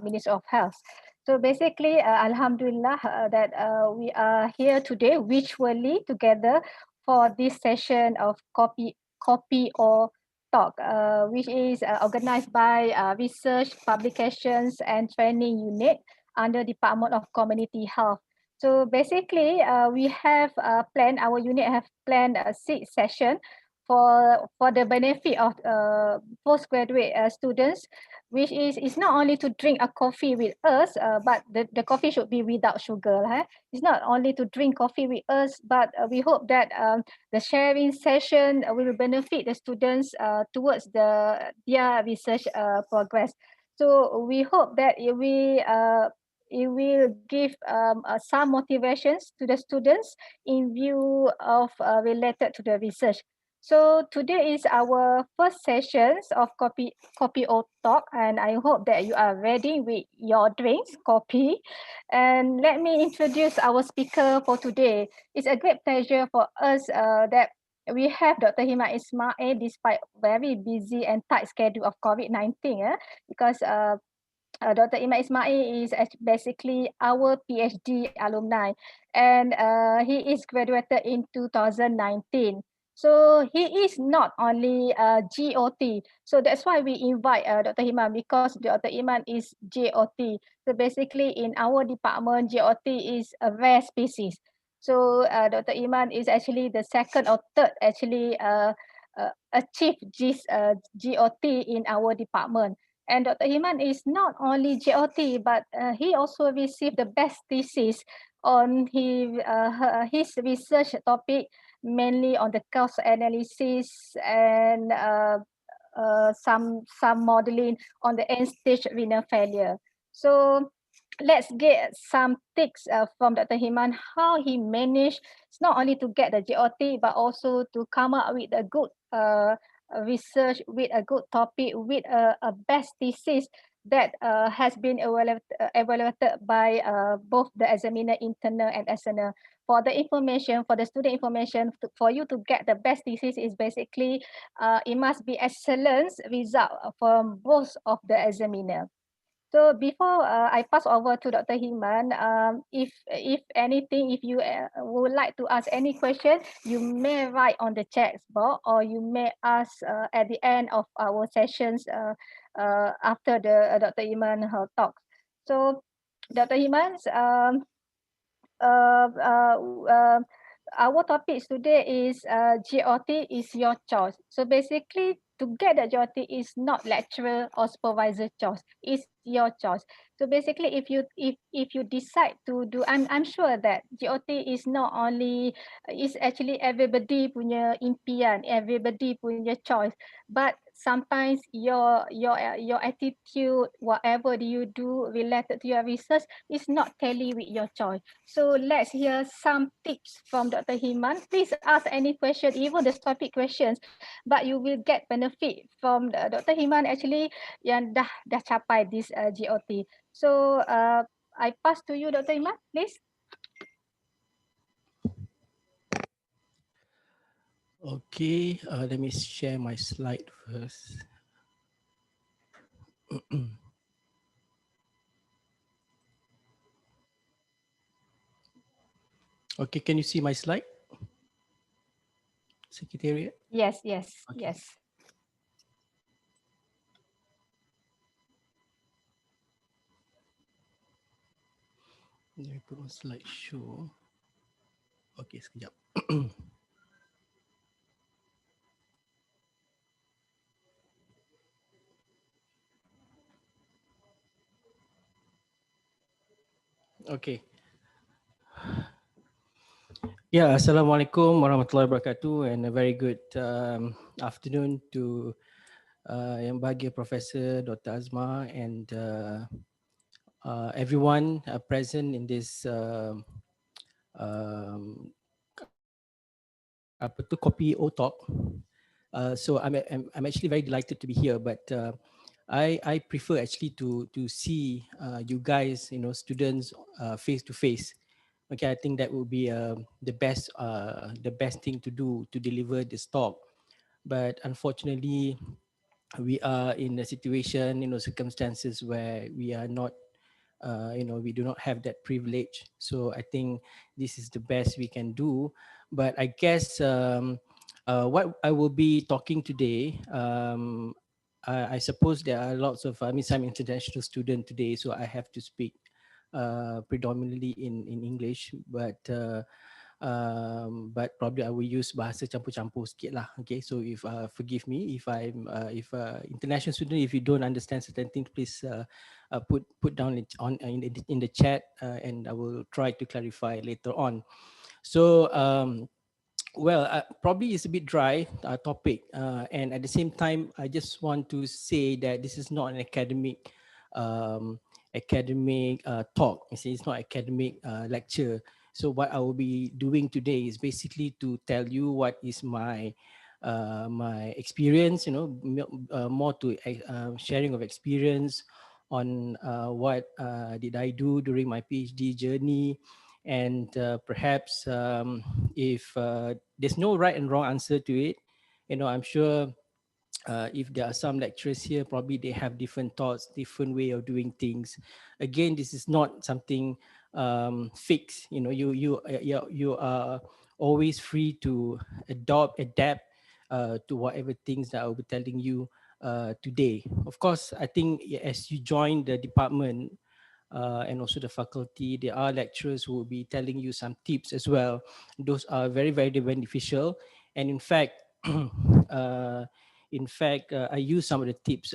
Ministry of Health. So basically, Alhamdulillah, that we are here today virtually together for this session of Kopi or Talk, which is organized by Research, Publications and Training Unit under Department of Community Health. So basically, we have planned, our unit have planned a 6 session for the benefit of postgraduate students, which is not only to drink a coffee with us, but the coffee should be without sugar. It's not only to drink coffee with us, but we hope that the sharing session will benefit the students towards their research progress. So we hope that it will give some motivations to the students in view of related to the research. So today is our first sessions of Kopi O Talk, and I hope that you are ready with your drinks, coffee. And let me introduce our speaker for today. It's a great pleasure for us that we have Dr. Hirman Ismail despite very busy and tight schedule of COVID-19, because Dr. Ismail is basically our PhD alumni, and he is graduated in 2019. So he is not only GOT. So that's why we invite Dr. Hirman, because Dr. Hirman is GOT. So basically in our department, GOT is a rare species. So Dr. Hirman is actually the second or third actually achieve this GOT in our department. And Dr. Hirman is not only GOT, but he also received the best thesis on his research topic, mainly on the cost analysis and some modeling on the end-stage renal failure. So let's get some tips from Dr. Hirman, how he managed not only to get the GOT, but also to come up with a good research, with a good topic, with a best thesis that has been evaluated by both the examiner internal and external. For the information, for the student information, for you to get the best thesis is basically it must be excellent result from both of the examiner. So before I pass over to Dr. Hirman, if anything, if you would like to ask any question, you may write on the chat box, or you may ask at the end of our sessions after the Dr. Hirman talks. So Dr. Hirman, uh, uh, uh, our topic today is GOT is your choice. So basically, to get the GOT is not lecturer or supervisor choice. It's your choice. So basically, if you decide to do, I'm sure that GOT is not only, is actually everybody punya impian, everybody punya choice. But sometimes your attitude, whatever do you do related to your research, is not tally with your choice. So let's hear some tips from Dr. Hirman. Please ask any question, even the topic questions, but you will get benefit from Dr. Hirman actually yang dah capai this GOT. So I pass to you, Dr. Hirman, please. Okay, let me share my slide first. Okay, can you see my slide, Secretariat? Yes, yes, Okay. yes. Let me put on slideshow. Okay, sekejap. Okay. Yeah, Assalamualaikum warahmatullahi wabarakatuh, and a very good afternoon to Yang Bahagia Professor Dr. Azma and everyone present in this Kopi O Talk. So I'm actually very delighted to be here, but I prefer actually to see you guys, students face to face. Okay, I think that would be the best thing to do to deliver this talk. But unfortunately, we are in a situation, circumstances where we are not, we do not have that privilege. So I think this is the best we can do. But I guess what I will be talking today, I suppose there are lots of, I mean, some international student today, so I have to speak predominantly in English, but probably I will use bahasa campur-campur sikit lah. Okay, so if forgive me if I'm if international student, if you don't understand certain things, please put down it on in the chat, and I will try to clarify later on. So well, probably it's a bit dry topic, and at the same time, I just want to say that this is not an um, academic talk. You see, it's not academic lecture. So what I will be doing today is basically to tell you what is my experience. More to sharing of experience on what did I do during my PhD journey, and perhaps if there's no right and wrong answer to it. I'm sure if there are some lecturers here, probably they have different thoughts, different way of doing things. Again, this is not something fixed. You are always free to adapt to whatever things that I will be telling you today. Of course, I think as you join the department, and also the faculty, there are lecturers who will be telling you some tips as well. Those are very, very beneficial. And uh, I use some of the tips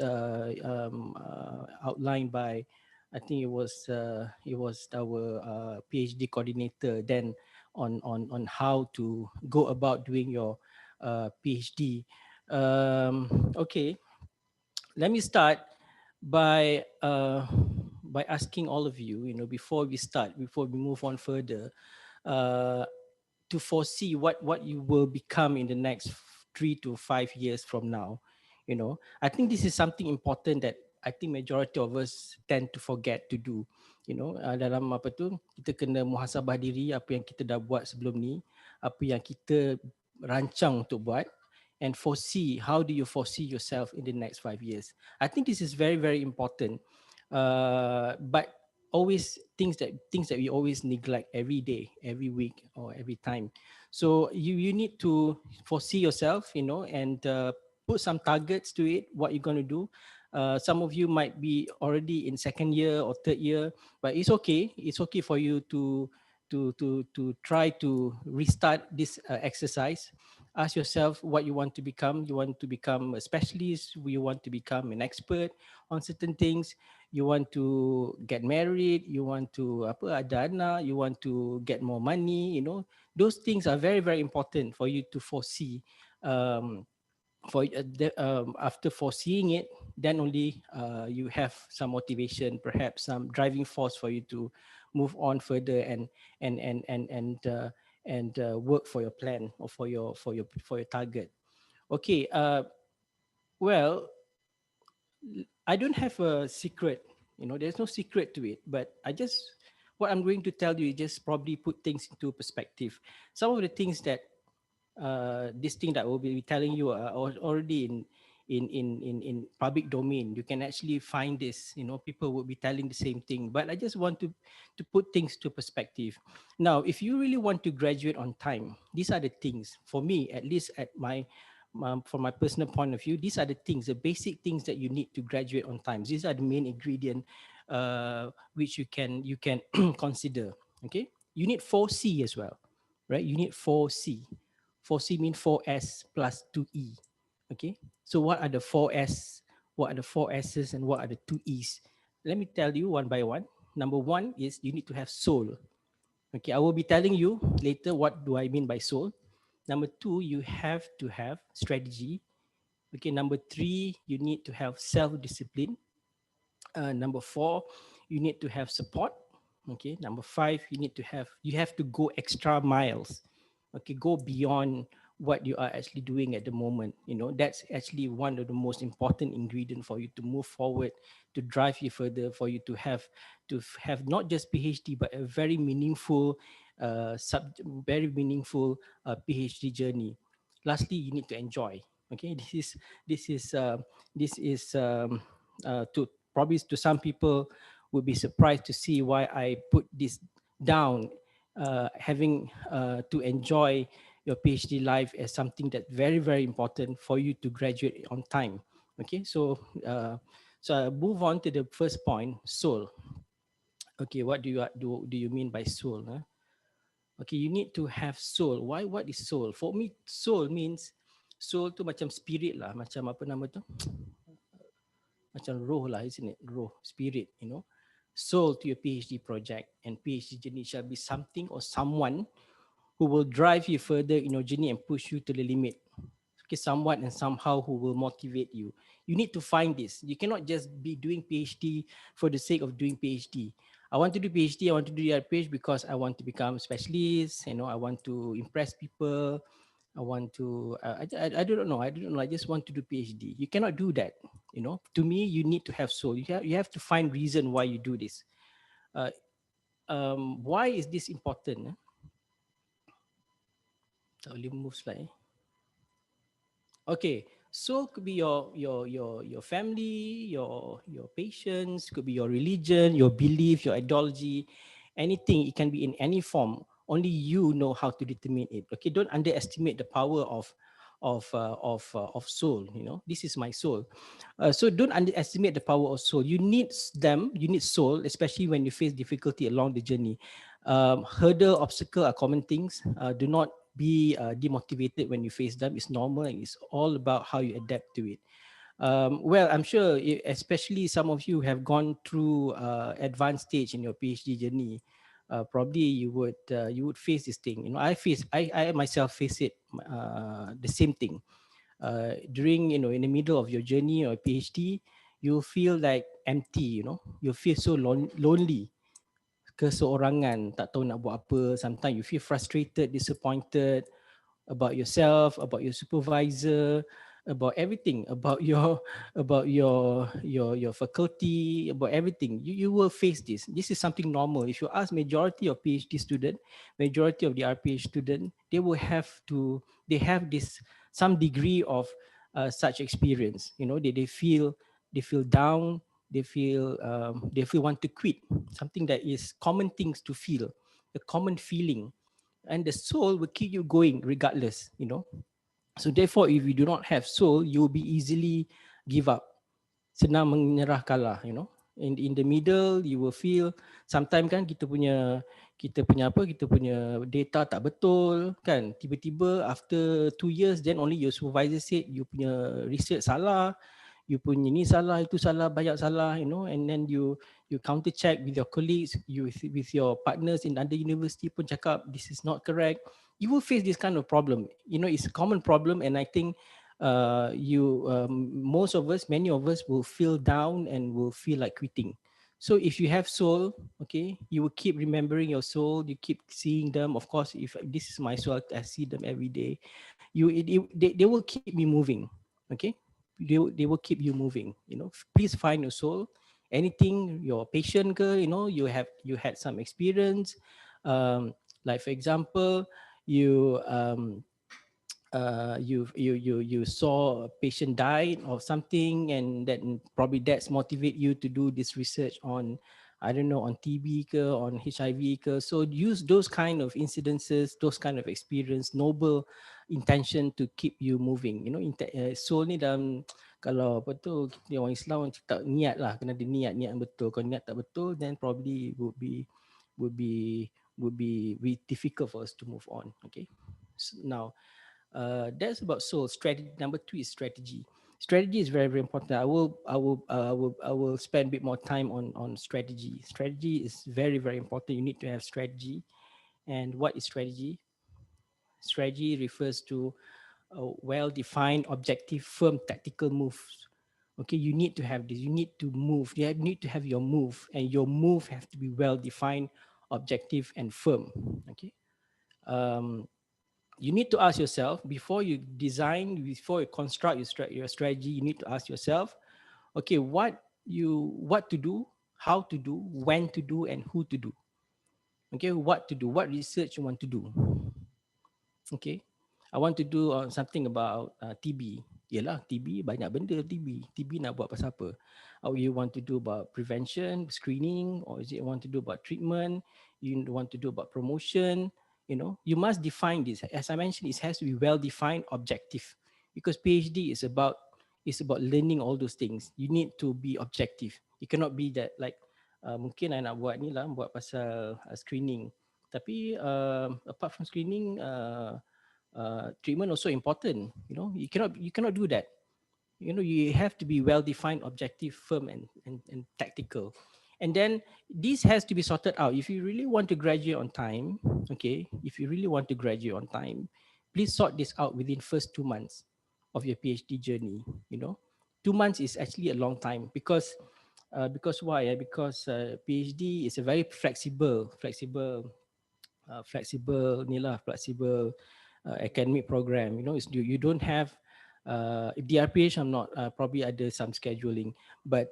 outlined by, I think it was our PhD coordinator then on how to go about doing your PhD. Okay, let me start by asking all of you, before we move on further, uh, to foresee what you will become in the next 3 to 5 years from now. I think this is something important that I think majority of us tend to forget to do. Dalam apa tu, kita kena muhasabah diri apa yang kita dah buat sebelum ni, apa yang kita rancang untuk buat, and foresee how do you foresee yourself in the next 5 years. I think this is very, very important. But always things that we always neglect every day, every week, or every time. So you need to foresee yourself, and put some targets to it, what you're going to do. Some of you might be already in second year or third year, but it's okay for you to try to restart this exercise. Ask yourself what you want to become. You want to become a specialist, you want to become an expert on certain things, you want to get married, you want to apa ada anak, you want to get more money. Those things are very, very important for you to foresee. After foreseeing it, then only you have some motivation, perhaps some driving force for you to move on further and work for your plan, or for your target. Okay. Well, I don't have a secret. There's no secret to it. But what I'm going to tell you is just probably put things into perspective. Some of the things that this thing that we'll be telling you are already in public domain. You can actually find this. People will be telling the same thing. But I just want to put things to perspective. Now, if you really want to graduate on time, these are the things for me, at least from my personal point of view. These are the things, the basic things that you need to graduate on time. These are the main ingredient which you can consider. Okay, you need 4C as well, right? You need 4C. 4C means 4S plus 2E. Okay. So what are the 4S? What are the 4S's and what are the 2E's? Let me tell you one by one. Number one is you need to have soul. Okay. I will be telling you later what do I mean by soul. Number two, you have to have strategy. Okay. Number three, you need to have self-discipline. Number four, you need to have support. Okay. Number five, you have to go extra miles. Okay, go beyond what you are actually doing at the moment. That's actually one of the most important ingredient for you to move forward, to drive you further, for you to have not just PhD but a very meaningful very meaningful PhD journey. Lastly, you need to enjoy. Okay, this is this is to probably to some people would be surprised to see why I put this down, having to enjoy your PhD life as something that's very very important for you to graduate on time. Okay, so I move on to the first point, soul. Okay, what do you mean by soul? Huh? Okay, you need to have soul. Why? What is soul? For me, soul means soul tu macam spirit lah, macam apa nama tu? Macam roh lah, isn't it? Roh, spirit, you know. Soul to your PhD project and PhD journey shall be something or someone who will drive you further in your journey and push you to the limit. Okay, someone and somehow who will motivate you. You need to find this. You cannot just be doing PhD for the sake of doing PhD. I want to do PhD, I want to do PhD because I want to become a specialist, you know, I want to impress people. I want to, I don't know, I don't know, I just want to do PhD. You cannot do that, you know. To me, you need to have soul. You have to find reason why you do this. Uh, why is this important? Tak boleh move slide. Okay, so could be your family, your patients, could be your religion, your belief, your ideology, anything. It can be in any form. Only you know how to determine it. Okay, don't underestimate the power of soul. You know, this is my soul. So don't underestimate the power of soul. You need them. You need soul, especially when you face difficulty along the journey. Hurdle, obstacle are common things. Do not be demotivated when you face them. It's normal and it's all about how you adapt to it. Well, I'm sure, especially some of you have gone through advanced stage in your PhD journey. Probably you would face this thing. You know, I myself face it, the same thing. During, you know, in the middle of your journey or PhD, you feel like empty. You know, you feel so lonely, keseorangan, tak tahu nak buat apa. Sometimes you feel frustrated, disappointed about yourself, about your supervisor, about everything, about your your faculty, about everything. You will face this. This is something normal. If you ask majority of PhD student, majority of the RPH student, they have this some degree of such experience. You know, they feel down, they feel want to quit. Something that is common things to feel, a common feeling, and the soul will keep you going regardless, you know. So therefore, if you do not have soul, you will be easily give up, senang menyerah kalah, you know. In the middle you will feel sometimes kan, kita punya data tak betul kan, tiba-tiba after 2 years then only your supervisor said you punya research salah, you punya ni salah, itu salah, banyak salah, you know. And then you counter check with your colleagues, you with your partners in other university pun cakap this is not correct. You will face this kind of problem, you know. It's a common problem, and I think most of us, many of us will feel down and will feel like quitting. So if you have soul, okay, you will keep remembering your soul, you keep seeing them. Of course, if this is my soul, I see them every day. They will keep me moving. Okay, they will keep you moving. You know, please find your soul. Anything, your patient girl, you know, you had some experience, like for example, you you saw a patient died or something, and then probably that's motivate you to do this research on, I don't know, on TB ke, on HIV ke. So use those kind of incidences, those kind of experience, noble intention to keep you moving, you know. Soul ni dalam kalau apa tu, kita orang Islam orang cakap niat lah, kena ada niat yang betul. Kalau niat tak betul, then probably would be would be difficult for us to move on. Okay, so now that's about soul. Strategy number 2 is strategy. Strategy is very very important. I will spend a bit more time on strategy. Strategy is very very important. You need to have strategy. And what is strategy? Strategy refers to a well-defined, objective, firm tactical moves. Okay, you need to have this. You need to move. Need to have your move, and your move have to be well-defined, objective, and firm. Okay. Um, you need to ask yourself before you design, before you construct your strategy. You need to ask yourself, okay, what to do, how to do, when to do, and who to do. Okay, what to do, what research you want to do. Okay, I want to do something about TB. Yelah, TB banyak benda. TB nak buat pasal apa? Or you want to do about prevention, screening, or is it want to do about treatment? You want to do about promotion? You know, you must define this. As I mentioned, it has to be well defined, objective, because PhD is about learning all those things. You need to be objective. You cannot be that like mungkin I nak buat ni lah, buat pasal screening. Tapi apart from screening, treatment also important. You know, you cannot do that. You know, you have to be well defined, objective, firm, and tactical. And then this has to be sorted out. If you really want to graduate on time, okay, if you really want to graduate on time, please sort this out within first 2 months of your PhD journey. You know, 2 months is actually a long time because why? Because PhD is a very flexible ni lah, flexible academic program. You know, you don't have if DRPH I'm not probably ada some scheduling, but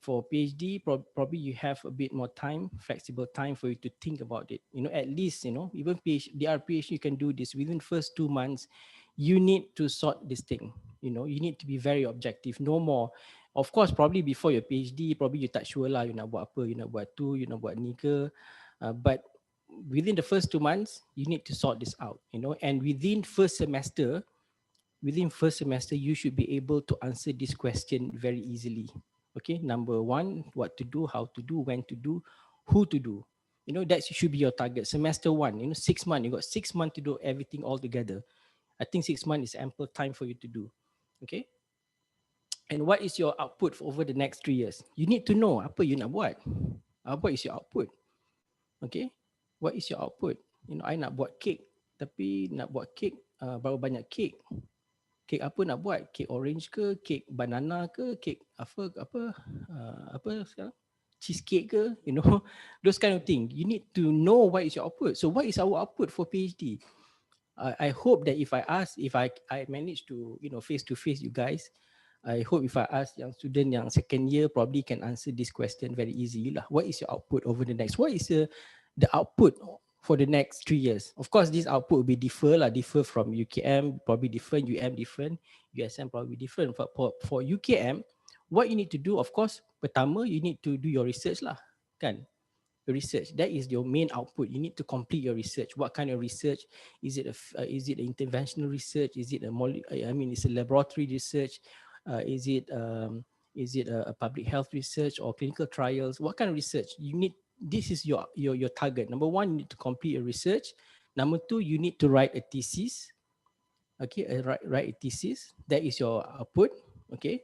for PhD probably you have a bit more time, flexible time for you to think about it. You know, at least, you know, even DRPH you can do this within first 2 months. You need to sort this thing. You know, you need to be very objective. No more. Of course, probably before your PhD, probably you tak sure lah, you nak buat apa, you nak buat tu, you nak buat ni ke. But within the first 2 months, you need to sort this out, you know, and within first semester, you should be able to answer this question very easily. Okay, number one, what to do, how to do, when to do, who to do. You know, that should be your target. Semester one, you know, 6 months, you got 6 months to do everything all together. I think 6 months is ample time for you to do. Okay. And what is your output for over the next 3 years? You need to know apa you nak buat. What is your output? Okay, what is your output? You know, I nak buat kek, tapi nak buat kek berapa banyak kek? Kek apa nak buat? Kek orange ke, kek banana ke, kek apa sekarang? Cheesecake ke, you know, those kind of thing. You need to know what is your output. So what is our output for PhD? I hope that if I manage to, you know, face to face you guys, I hope if I ask young student yang second year probably can answer this question very easily lah. What is your output over the next? What is the output for the next 3 years? Of course, this output will be differ from UKM, probably different, UM different, USM probably different. For UKM, what you need to do, of course, pertama you need to do your research lah, kan? Research, that is your main output. You need to complete your research. What kind of research? Is it an interventional research? Is it it's a laboratory research? Is it a public health research or clinical trials? What kind of research you need? This is your target. Number one, you need to complete your research. Number two, you need to write a thesis. Okay, write a thesis. That is your output. Okay,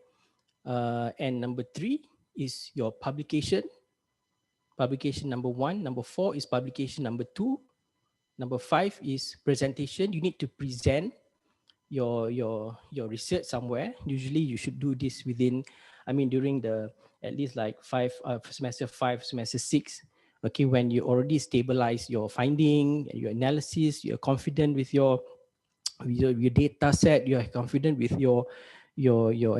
and number three is your publication. Publication number one. Number four is publication number two. Number five is presentation. You need to present your research somewhere. Usually you should do this during the at least like semester five, semester six. Okay, when you already stabilize your finding, your analysis, you're confident with your data set, you are confident with your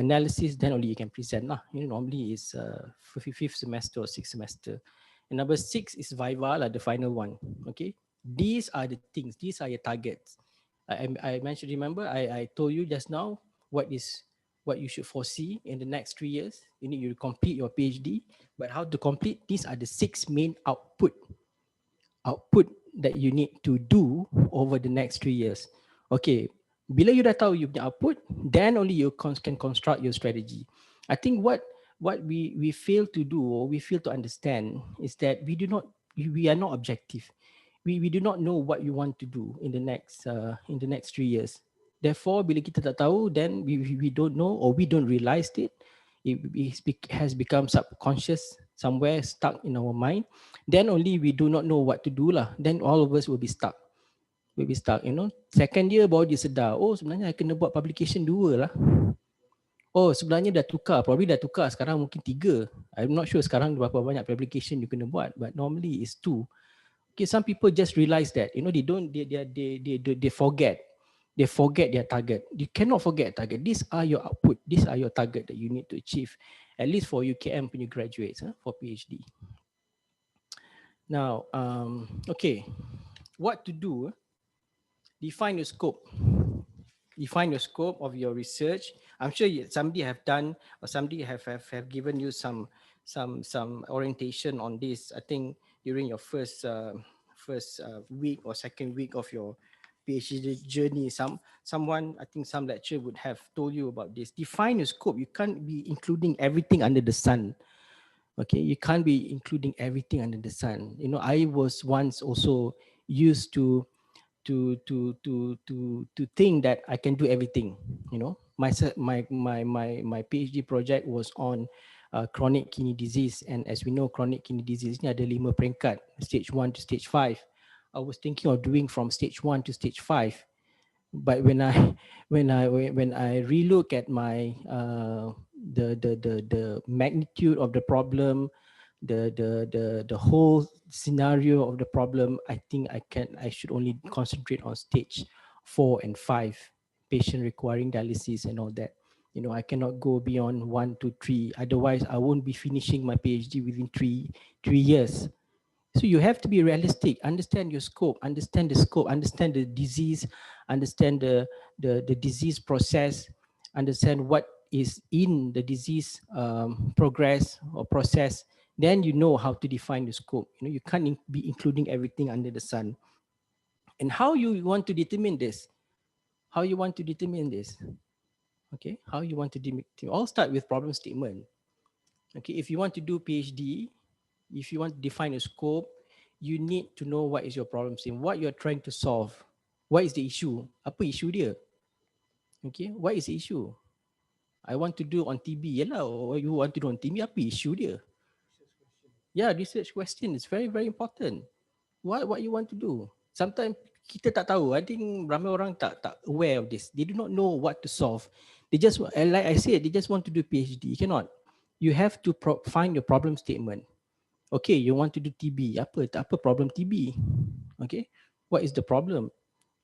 analysis, then only you can present lah. You know, normally is fifth semester or sixth semester. And number six is viva lah, the final one. Okay, these are the things. These are your targets. I mentioned. Remember, I told you just now what you should foresee in the next 3 years. You need to complete your PhD. But how to complete? These are the six main output that you need to do over the next 3 years. Okay, bila you dah tahu you punya output, then only you can construct your strategy. I think what we fail to do or we fail to understand is that we are not objective. We do not know what we want to do in the next 3 years. Therefore, bila kita tak tahu, then we don't know or we don't realize it. It has become subconscious, somewhere stuck in our mind. Then only we do not know what to do lah. Then all of us will be stuck. You know. Second year baru dia sedar, oh sebenarnya I kena buat publication 2 lah. Oh sebenarnya dah tukar, probably dah tukar, sekarang mungkin 3. I'm not sure sekarang berapa banyak publication you kena buat, but normally it's 2. Okay, some people just realize that, you know, they forget. They forget their target. You cannot forget target. These are your output. These are your target that you need to achieve, at least for UKM punya graduates, for PhD. Now, okay, what to do? Define your scope. define your scope of your research. I'm sure somebody have done, or somebody have given you some orientation on this. I think during your first week or second week of your PhD journey, someone, I think some lecturer would have told you about this. Define your scope. You can't be including everything under the sun. Okay, you can't be including everything under the sun. You know, I was once also used to think that I can do everything. You know, my PhD project was on chronic kidney disease, and as we know, chronic kidney disease ni ada 5 peringkat, stage 1 to stage 5. I was thinking of doing from stage 1 to stage 5, but when I when I relook at my the magnitude of the problem, the whole scenario of the problem, I think I should only concentrate on stage 4 and 5, patient requiring dialysis and all that. You know, I cannot go beyond 1 to 3, otherwise I won't be finishing my PhD within three years. So you have to be realistic, understand your scope, understand the scope, understand the disease, understand the disease process, understand what is in the disease progress or process. Then you know how to define the scope. You know, you can't be including everything under the sun. And how you want to determine this? How you want to determine this? Okay, how you want to determine? All start with problem statement. Okay, if you want to do PhD, if you want to define a scope, you need to know what is your problem statement, what you're trying to solve, what is the issue, apa issue dia. Okay, what is the issue? I want to do on TB, yalah, or you want to do on TB, apa issue dia? Yeah, research question is very very important. What you want to do? Sometimes kita tak tahu. I think ramai orang tak aware of this. They do not know what to solve. They just, like I said, they just want to do PhD. You cannot. You have to find your problem statement. Okay, you want to do TB. Apa problem TB? Okay, what is the problem?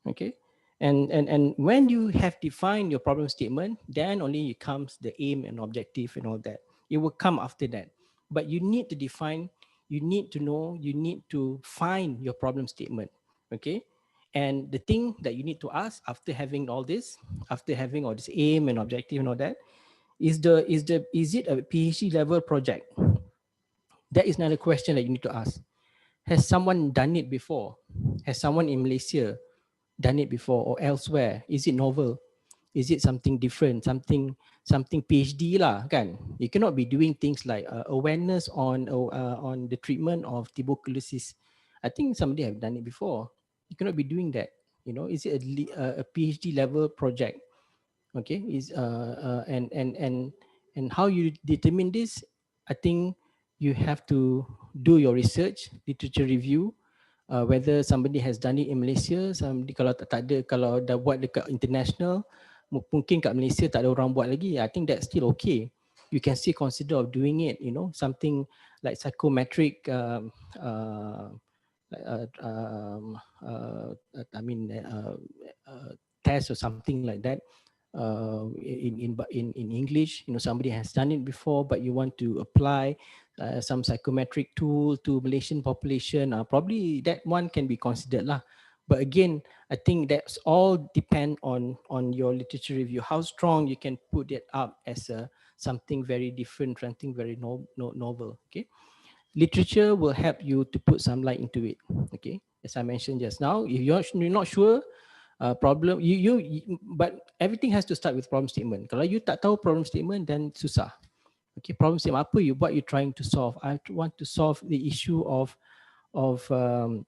Okay, and when you have defined your problem statement, then only comes the aim and objective and all that. It will come after that. But you need to define, you need to know, you need to find your problem statement. Okay, and the thing that you need to ask after having all this, after having all this aim and objective and all that, is it a PhD level project? That is another question that you need to ask. Has someone done it before? Has someone in Malaysia done it before or elsewhere? Is it novel? Is it something different? Something PhD lah kan? You cannot be doing things like awareness on the treatment of tuberculosis. I think somebody have done it before. You cannot be doing that. You know, is it a PhD level project? Okay, is and how you determine this? I think you have to do your research, literature review, whether somebody has done it in Malaysia. Somebody, kalau tak ada, kalau dah buat dekat international, mungkin kat Malaysia tak ada orang buat lagi, I think that's still okay. You can still consider of doing it, you know, something like psychometric I mean test or something like that, in English. You know, somebody has done it before, but you want to apply some psychometric tool to Malaysian population. Probably that one can be considered lah. But again, I think that's all depend on your literature review, how strong you can put it up as a something very different, something very novel. Okay, literature will help you to put some light into it. Okay, as I mentioned just now, if you're not sure, problem but everything has to start with problem statement. Kalau you tak tahu problem statement, then susah. Okay, problem statement apa you, what you trying to solve? I want to solve the issue of um,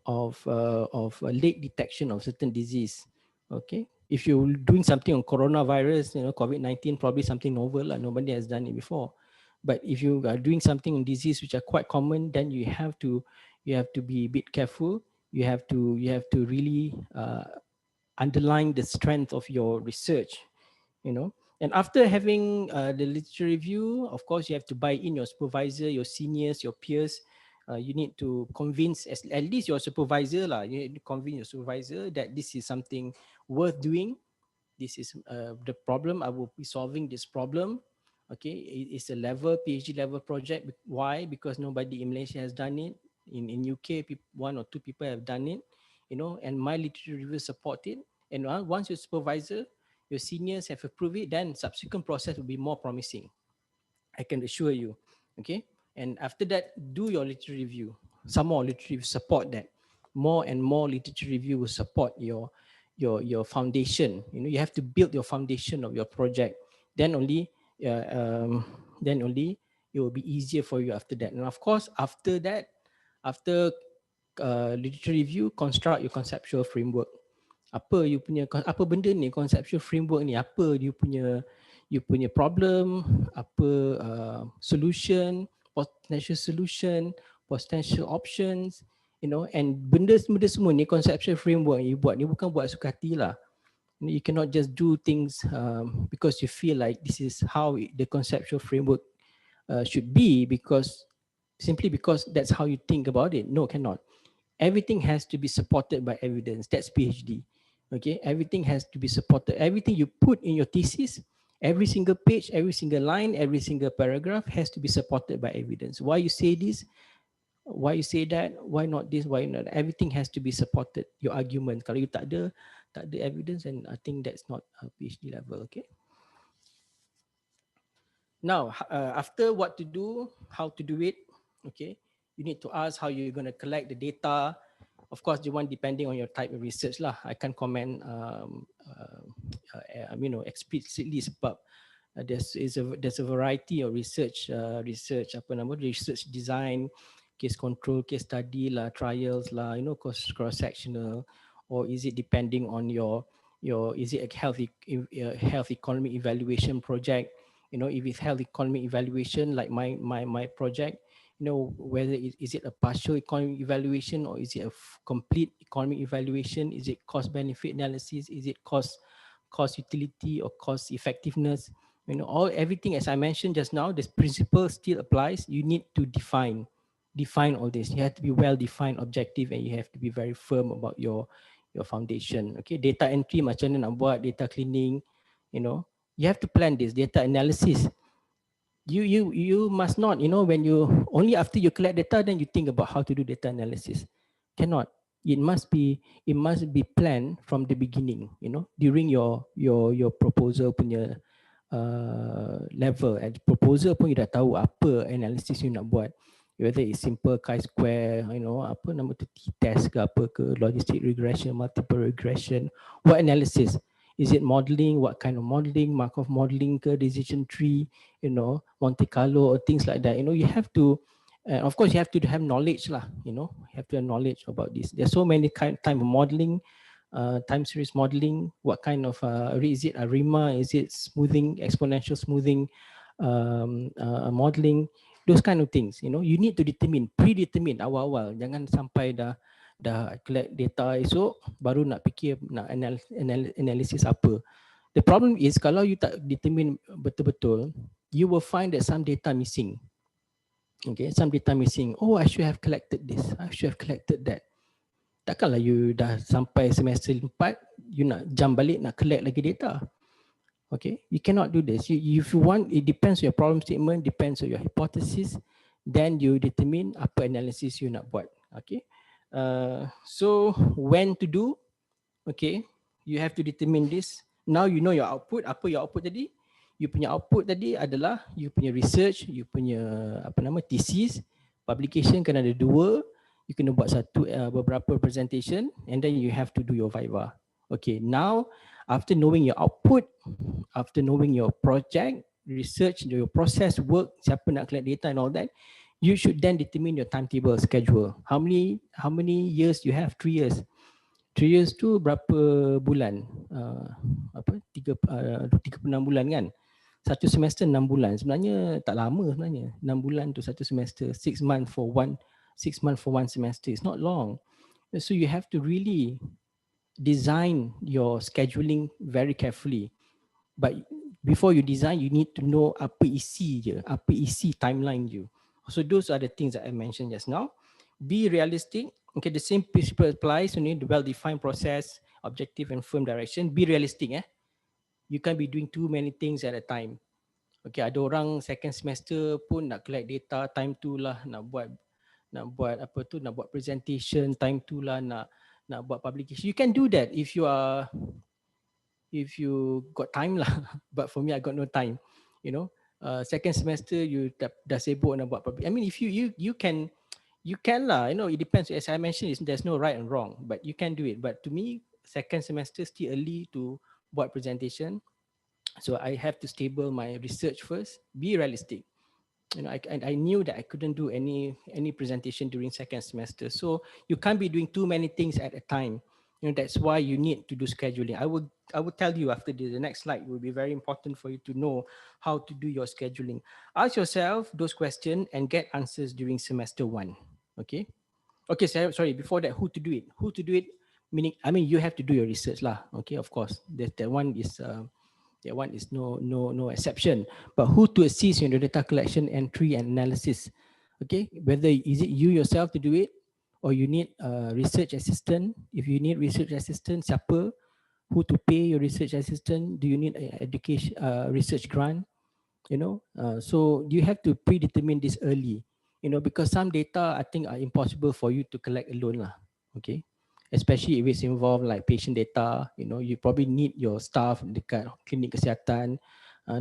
of late detection of certain disease. Okay, if you're doing something on coronavirus, you know, COVID-19, probably something novel, like nobody has done it before. But if you are doing something on disease which are quite common, then you have to be a bit careful. You have to really underline the strength of your research, you know. And after having the literature review, of course, you have to buy in your supervisor, your seniors, your peers. You need to convince at least your supervisor lah. You need to convince your supervisor that this is something worth doing. This is the problem. I will be solving this problem. Okay, it's a PhD level project. Why? Because nobody in Malaysia has done it. In UK, one or two people have done it, you know, and my literature review support it. And once your supervisor, your seniors have approved it, then subsequent process will be more promising. I can assure you. Okay. And after that, do your literature review. Some more literature review support that. More and more literature review will support your foundation. You have to build your foundation of your project. Then only, uh, um, then only it will be easier for you after that. And of course, after that, after literature review, construct your conceptual framework. Apa benda ni conceptual framework ni, apa you punya problem, apa solution, potential solution, potential options, and benda semua ni conceptual framework yang you buat ni bukan buat suka hati lah. You cannot just do things because you feel like this is how the conceptual framework should be, because simply because that's how you think about it. No, cannot. Everything has to be supported by evidence. That's PhD. Okay, everything has to be supported. Everything you put in your thesis, every single page, every single line, every single paragraph has to be supported by evidence. Why you say this? Why you say that? Why not this? Why not? Everything has to be supported. Your argument. Kalau you tak ada evidence, and I think that's not a PhD level. Okay. Now, after what to do, how to do it, okay, you need to ask how you're going to collect the data. Of course, the one depending on your type of research lah. I can't comment, explicitly sebab there's a variety of research research design, case control, case study lah, trials lah, cross sectional, or is it depending on your is it a health economic evaluation project? If it's health economic evaluation, like my project, whether is it a partial economic evaluation, or is it a complete economic evaluation? Is it cost benefit analysis? Is it cost utility or cost effectiveness? Everything, as I mentioned just now, this principle still applies. You need to define all this. You have to be well defined, objective, and you have to be very firm about your foundation. Okay, data entry macam mana nak buat, data cleaning, you have to plan this. Data analysis, you must not, when you only after you collect data, then you think about how to do data analysis. Cannot. It must be planned from the beginning, during your proposal punya level. And proposal pun you dah tahu apa analysis you nak buat, whether it's simple chi-square, apa nama tu, t-test ke apa ke, logistic regression, multiple regression, what analysis. Is it modeling? What kind of modeling? Markov modeling ke, decision tree, Monte Carlo, or things like that. You have to, of course, you have to have knowledge lah. You have to have knowledge about this. There's so many type of modeling, time series modeling. What kind of is it a RIMA? Is it smoothing, exponential smoothing, modeling? Those kind of things. You need to predetermine awal-awal. Jangan sampai dah collect data esok baru nak fikir nak analisis apa. The problem is kalau you tak determine betul-betul, you will find that some data missing. Okay, some data missing. Oh, I should have collected this. I should have collected that. Takkanlah you dah sampai semester 4, you nak jump balik nak collect lagi data. Okay, you cannot do this. If you want, it depends on your problem statement, depends on your hypothesis, then you determine apa analysis you nak buat. Okay. So when to do, okay, you have to determine this. Now you know your output. Apa your output tadi? You punya output tadi adalah you punya research, you punya thesis, publication kena ada 2, you kena buat beberapa presentation, and then you have to do your viva. Okay, now after knowing your output, after knowing your project, research, your process work, siapa nak collect data and all that, you should then determine your timetable schedule. How many years you have? 3 years. 3 years tu berapa bulan? 36 bulan kan? Satu semester 6 bulan. Sebenarnya tak lama sebenarnya. 6 bulan tu satu semester. 6 months for one semester. It's not long. So you have to really design your scheduling very carefully. But before you design, you need to know apa isi timeline you. So those are the things that I mentioned just now. Be realistic. Okay, the same principle applies. You need the well-defined process, objective and firm direction. Be realistic. You can't be doing too many things at a time. Okay, ada orang second semester pun nak collect data, time tu lah nak buat presentation, time tu lah nak nak buat publication. You can do that if you got time lah. But for me, I got no time. You know, second semester you dah sibuk nak buat public. I mean, if you can lah. You know, it depends. As I mentioned, there's no right and wrong, but you can do it. But to me, second semester still early to buat presentation. So I have to stable my research first. Be realistic. You know, I knew that I couldn't do any presentation during second semester. So you can't be doing too many things at a time. You know, that's why you need to do scheduling. I would tell you after this, the next slide will be very important for you to know how to do your scheduling. Ask yourself those questions and get answers during semester one. Okay. Okay, sorry. Before that, who to do it? Who to do it? Meaning, I mean, you have to do your research lah. Okay, of course. That one is no exception. But who to assist in the data collection, entry, and analysis? Okay, whether is it you yourself to do it, or you need a research assistant. If you need research assistant, siapa? Who to pay your research assistant? Do you need a education research grant? So you have to predetermine this early, because some data I think are impossible for you to collect alone lah. Okay, especially if it's involved like patient data. You probably need your staff dekat klinik kesihatan,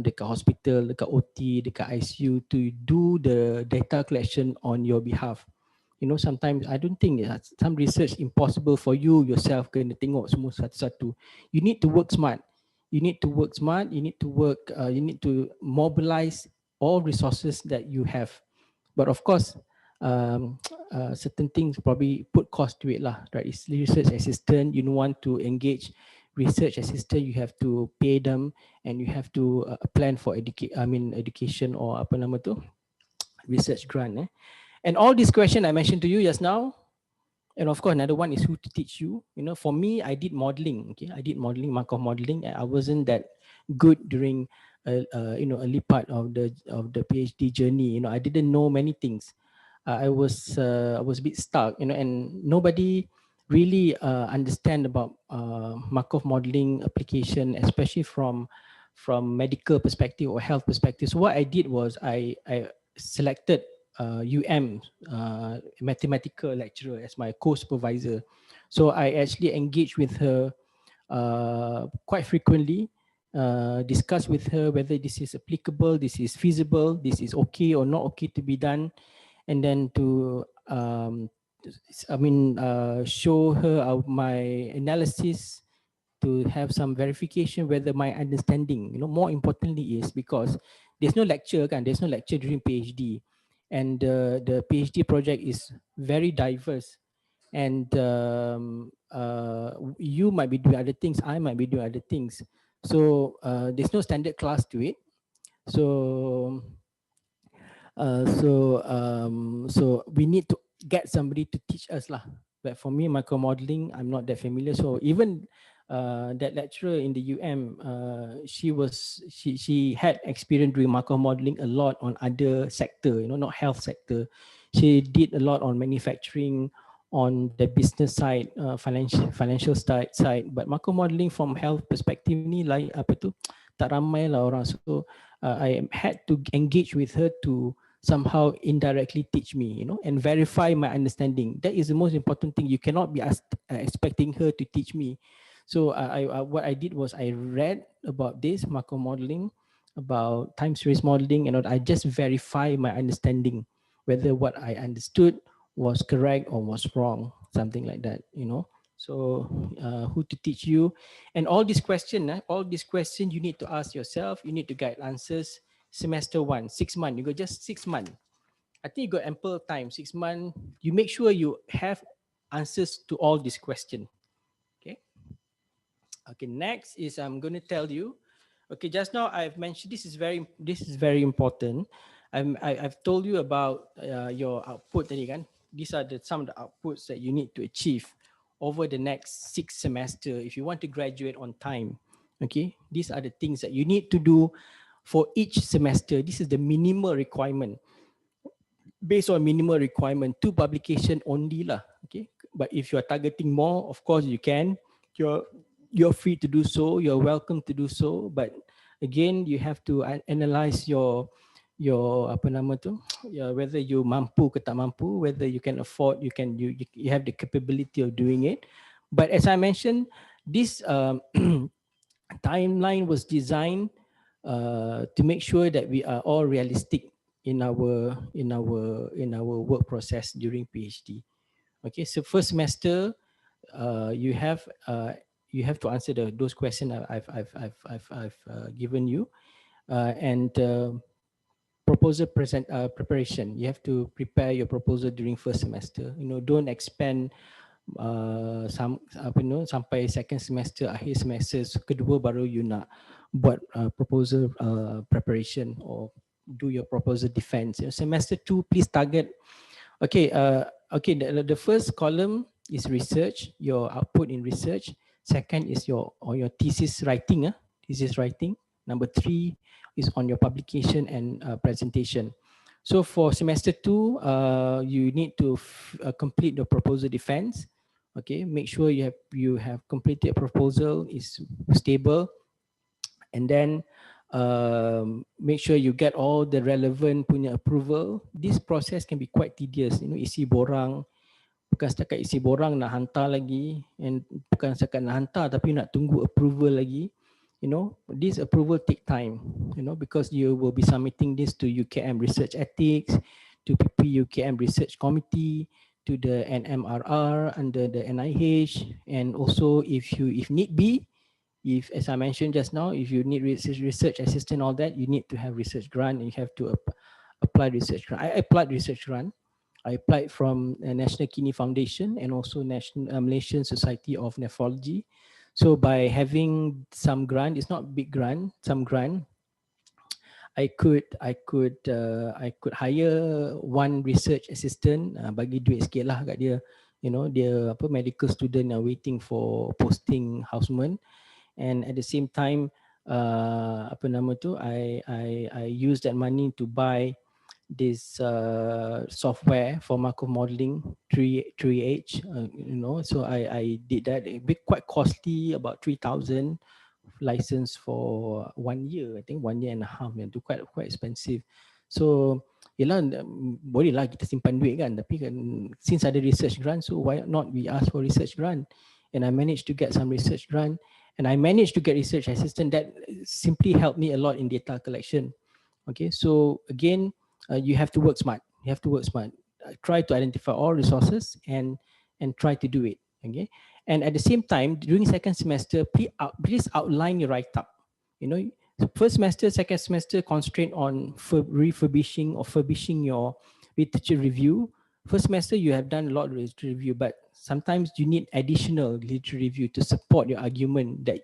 dekat hospital, dekat OT, dekat ICU to do the data collection on your behalf. Sometimes I don't think some research impossible for you yourself kena tengok semua satu-satu. You need to work smart. You need to work smart. You need to mobilize all resources that you have. But of course, certain things probably put cost to it lah. Right? It's research assistant. You don't want to engage research assistant. You have to pay them, and you have to plan for education or apa nama tu, research grant. And all these questions I mentioned to you just now, and of course another one is who to teach you. For me, I did modeling. Okay, I did modeling, Markov modeling, and I wasn't that good during early part of the PhD journey. I didn't know many things. I was a bit stuck. And nobody really understand about Markov modeling application, especially from medical perspective or health perspective. So what I did was I selected mathematical lecturer as my co-supervisor. So I actually engaged with her quite frequently, discuss with her whether this is applicable, this is feasible, this is okay or not okay to be done, and then to show her my analysis, to have some verification whether my understanding, more importantly is because there's no lecture during PhD, and the PhD project is very diverse, and you might be doing other things, I might be doing other things, so there's no standard class to it. So so we need to get somebody to teach us lah. But for me, micro modeling, I'm not that familiar. So even that lecturer in the she had experience doing macro modeling a lot on other sector, not health sector. She did a lot on manufacturing, on the business side, financial side. But macro modeling from health perspective ni like apa tu, tak ramai lah orang. So I had to engage with her to somehow indirectly teach me, and verify my understanding. That is the most important thing. You cannot be expecting her to teach me. So what I did was I read about this macro modeling, about time series modeling, and I just verify my understanding, whether what I understood was correct or was wrong, something like that. So who to teach you, and all these questions you need to ask yourself. You need to get answers. Semester 1, 6 months, you got just 6 months. I think you got ample time, 6 months. You make sure you have answers to all these questions. Okay, next is I'm going to tell you. Okay, just now I've mentioned this is very important. I've told you about your output tadi kan. These are some of the outputs that you need to achieve over the next 6 semester if you want to graduate on time. Okay, these are the things that you need to do for each semester. This is the minimal requirement. Based on minimal requirement, 2 publication only lah. Okay, but if you are targeting more, of course you can. You're free to do so. You're welcome to do so. But again, you have to analyze your apa nama tu, whether you mampu ke tak mampu, whether you can afford, you have the capability of doing it. But as I mentioned, this timeline was designed to make sure that we are all realistic in our work process during PhD. Okay, so first semester, you have to answer those questions I've given you, and proposal preparation. You have to prepare your proposal during first semester. Don't expand sampai second semester, akhir semester kedua baru you nak buat proposal preparation or do your proposal defense. Semester 2, please target. Okay, the first column is research, your output in research. Second is your thesis writing. Thesis writing. Number 3 is on your publication and presentation. So for semester 2, you need to complete the proposal defense. Okay, make sure you have completed proposal is stable, and then make sure you get all the relevant punya approval. This process can be quite tedious. Isi borang, bukan setakat isi borang nak hantar lagi, and bukan setakat nak hantar tapi nak tunggu approval lagi. This approval take time, because you will be submitting this to UKM Research Ethics, to PPUKM Research Committee, to the NMRR under the NIH, and also if need be, if, as I mentioned just now, if you need research assistant, all that, you need to have research grant, and you have to apply research grant. I applied research grant. I applied from National Kidney Foundation and also National Malaysian Society of Nephrology. So by having some grant, it's not big grant, some grant, I could hire one research assistant, bagi duit sikit lah kat dia. Dia medical student waiting for posting houseman, and at the same time, I use that money to buy this software for macro modeling 3H. So I did that. It be quite costly, about 3,000 license for 1 year, I think 1 year and a half. Itu quite expensive. So yelah, boleh lah kita simpan duit kan, tapi kan since ada research grant, so why not we ask for research grant. And I managed to get some research grant, and I managed to get research assistant. That simply helped me a lot in data collection. Okay, so again, you have to work smart. You have to work smart. Try to identify all resources and try to do it. Okay, and at the same time, during second semester, please outline your write-up. First semester, second semester, concentrate on refurbishing or furbishing your literature review. First semester, you have done a lot of literature review, but sometimes you need additional literature review to support your argument that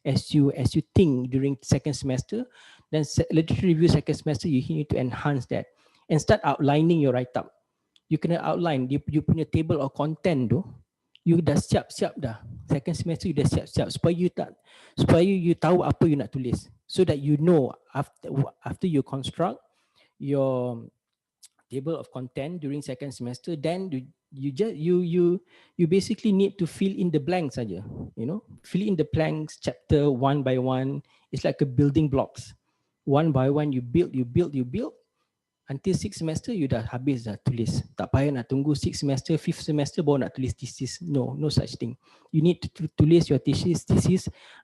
as you think during second semester. Then literature review second semester, you need to enhance that and start outlining your write-up. You can outline you punya table of content tu, you dah siap-siap dah. Second semester you dah siap-siap supaya you tahu apa you nak tulis, so that you know after you construct your table of content during second semester, then you basically need to fill in the blanks saja. Fill in the blanks chapter one by one. It's like a building blocks. One by one you build until 6 semester you dah habis dah tulis. Tak payah nak tunggu 6 semester, 5th semester baru nak tulis thesis. No such thing. You need to tulis your thesis,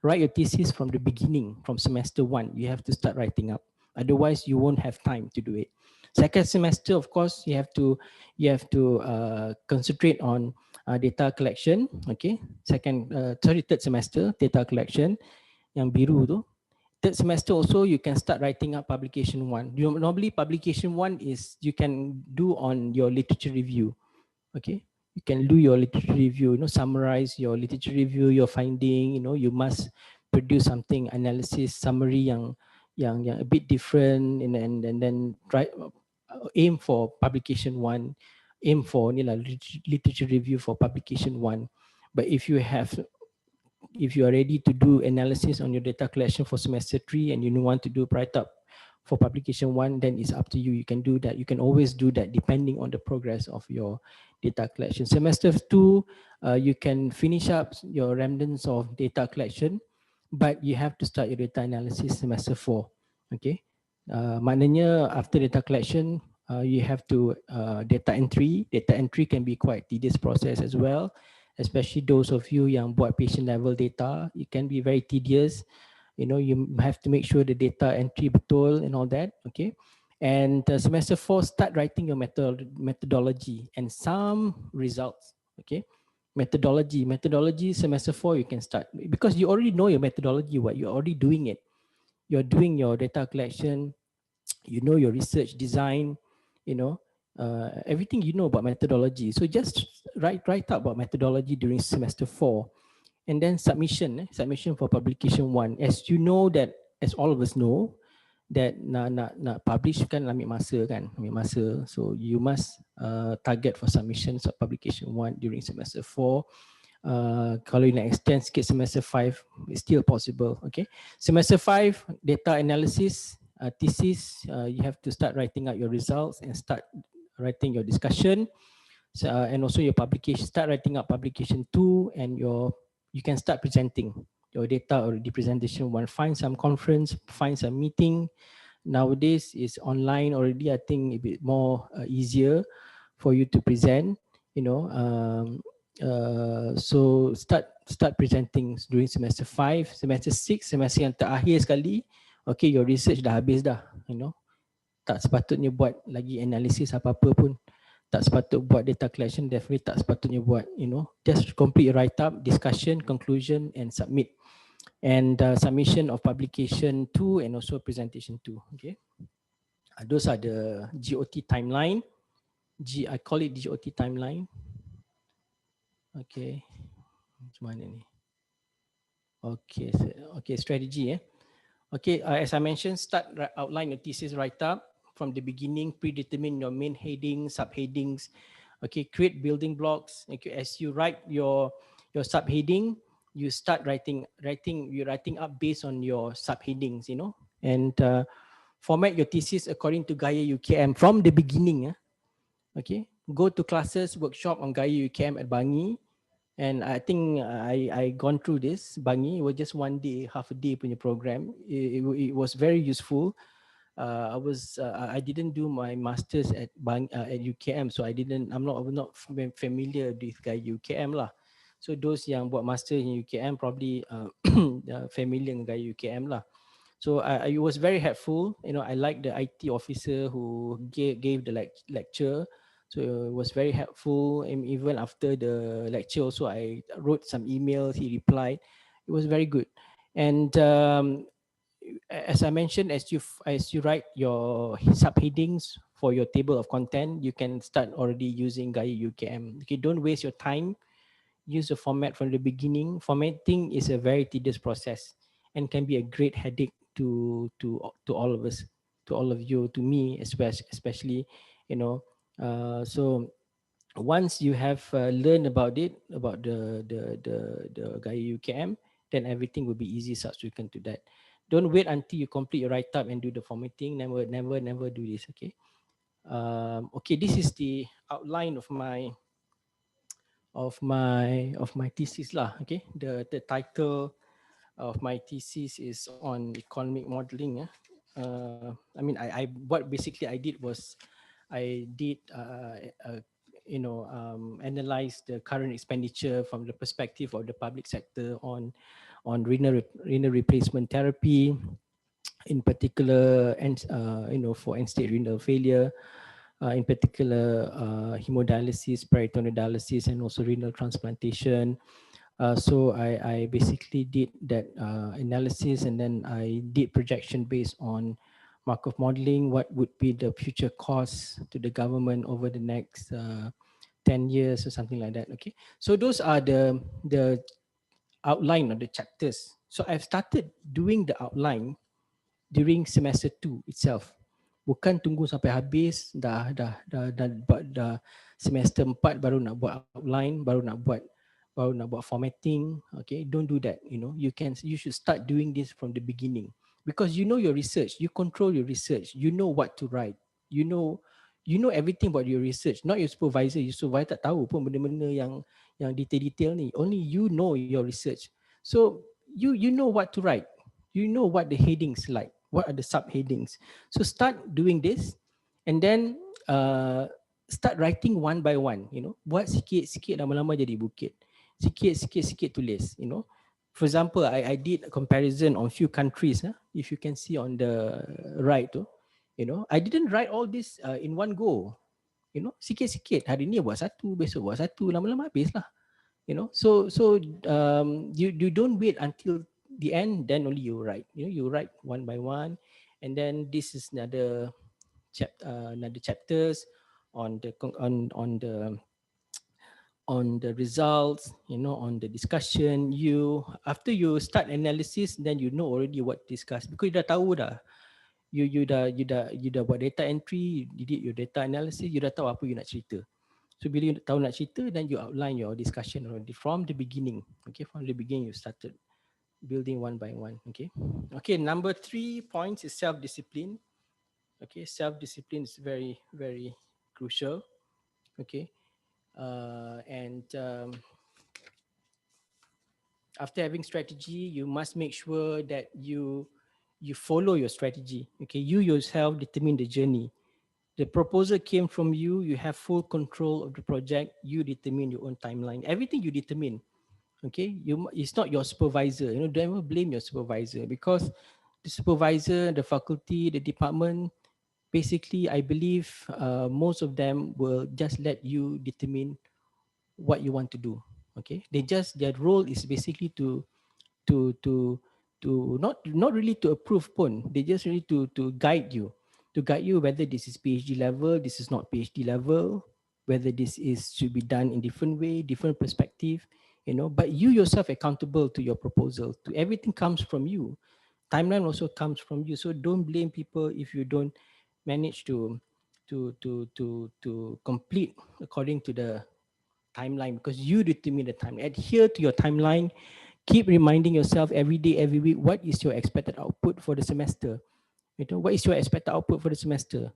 write your thesis from the beginning, from semester 1. You have to start writing up. Otherwise you won't have time to do it. Second semester, of course, you have to concentrate on data collection. Okay, third semester, data collection, yang biru tu. Third semester also, you can start writing up publication 1. Normally publication 1 is you can do on your literature review. Okay, you can do your literature review, summarize your literature review, your finding. You must produce something, analysis, summary yang a bit different, and then try aim for publication 1, aim for literature review for publication 1. But if you are ready to do analysis on your data collection for semester 3 and you want to do write-up for publication 1, then it's up to you. You can do that. You can always do that depending on the progress of your data collection. Semester 2, you can finish up your remnants of data collection, but you have to start your data analysis semester 4. Okay, maknanya after data collection, you have to data entry. Data entry can be quite tedious process as well. especially those of you yang buat patient level data. It can be very tedious. You have to make sure the data entry betul and all that. Okay. And semester 4, start writing your methodology and some results. Okay. Methodology semester 4 you can start, because you already know your methodology. What you're already doing it, you're doing your data collection, you know your research design, you know everything you know about methodology. So just write up about methodology during semester 4. And then submission for publication 1. As you know that, as all of us know, that nak publish kan ambil masa. So you must target for submissions of publication 1 during semester 4. Kalau you nak extend sikit semester 5, it's still possible. Okay, semester 5 data analysis, thesis, you have to start writing out your results and start writing your discussion. So, and also your publication, start writing up publication 2, and you can start presenting your data or the presentation 1. Find some conference, find some meeting. Nowadays is online already. I think a bit more easier for you to present, you know. So start presenting during semester 5, semester 6, semester yang terakhir sekali. Okay, your research dah habis dah, you know. Tak sepatutnya buat lagi analisis apa-apa pun. Tak sepatut buat data collection, definitely tak sepatutnya buat, you know. Just complete write up, discussion, conclusion and submit. And submission of publication 2 and also presentation 2. Okay. Those are the GOT timeline. I call it GOT timeline. Okay. Macam mana ni? Okay. Okay, strategy. Okay, as I mentioned, start outline your thesis write up from the beginning. Predetermine your main headings, subheadings. Okay, create building blocks. Okay, as you write your subheading, you start writing up based on your subheadings, you know. And format your thesis according to Gaya UKM from the beginning. Okay, go to classes, workshop on Gaya UKM at Bangi. And I think I gone through this. Bangi, it was just 1 day, half a day punya program. It was very useful. I didn't do my masters at UKM, so I'm not familiar with Gaya UKM lah. So those yang buat master in UKM probably familiar dengan Gaya UKM lah. So it was very helpful. You know, I like the IT officer who gave the lecture. So it was very helpful. And even after the lecture also, I wrote some emails, he replied. It was very good. And as I mentioned, as you write your subheadings for your table of content, you can start already using Gaya UKM. Okay, don't waste your time. Use the format from the beginning. Formatting is a very tedious process and can be a great headache to all of us, to all of you, to me especially, you know. So once you have learned about it, about the Gaya UKM, then everything will be easy subsequent to that. Don't wait until you complete your write up and do the formatting. Never do this. Okay. Okay, this is the outline of my thesis lah. Okay, the title of my thesis is on economic modeling. What basically I did was I did analyze the current expenditure from the perspective of the public sector on renal replacement therapy, in particular, and for end-stage renal failure, in particular hemodialysis, peritoneal dialysis, and also renal transplantation. So I basically did that analysis, and then I did projection based on Markov modeling. What would be the future costs to the government over the next 10 years or something like that. Okay, so those are the outline of the chapters. So I've started doing the outline during semester 2 itself. Bukan tunggu sampai habis dah semester 4 baru nak buat outline, baru nak buat formatting. Okay, don't do that. You should start doing this from the beginning, because you know your research, you control your research, you know what to write, you know everything about your research. Not your supervisor. Your supervisor tak tahu pun benda-benda yang detail-detail ni. Only you know your research. So you know what to write. You know what the headings like, what are the subheadings. So start doing this, and then start writing one by one. Buat sikit-sikit, lama-lama jadi bukit. sikit tulis, you know. For example, I did a comparison on few countries. If you can see on the right tu, you know, I didn't write all this in one go. You know, sikit-sikit. Hari ni buat satu, besok buat satu, lama-lama habis lah. You know, you don't wait until the end, then only you write. You know, you write one by one, and then this is another chapters on the on the results, you know, on the discussion. You after you start analysis, then you know already what to discuss because you dah tahu dah. You dah buat data entry, you did your data analysis, you dah tahu apa you nak cerita. So bila you tahu nak cerita, then you outline your discussion already from the beginning. Okay, from the beginning you started building one by one. Okay. Okay, number 3 points is self-discipline. Okay, self-discipline is very, very crucial. Okay. And after having strategy, you must make sure that you follow your strategy. Okay, you yourself determine the journey. The proposal came from you. You have full control of the project. You determine your own timeline. Everything you determine. Okay, it's not your supervisor. You know, don't ever blame your supervisor because the supervisor, the faculty, the department, basically, I believe most of them will just let you determine what you want to do. Okay, their role is basically to to not really to approve pun. They just really to guide you whether this is PhD level, this is not PhD level, whether this is should be done in different way, different perspective, you know. But you yourself accountable to your proposal. To everything comes from you. Timeline also comes from you. So don't blame people if you don't manage to complete according to the timeline because you determine the time. Adhere to your timeline. Keep reminding yourself every day, every week, what is your expected output for the semester? You know, what is your expected output for the semester?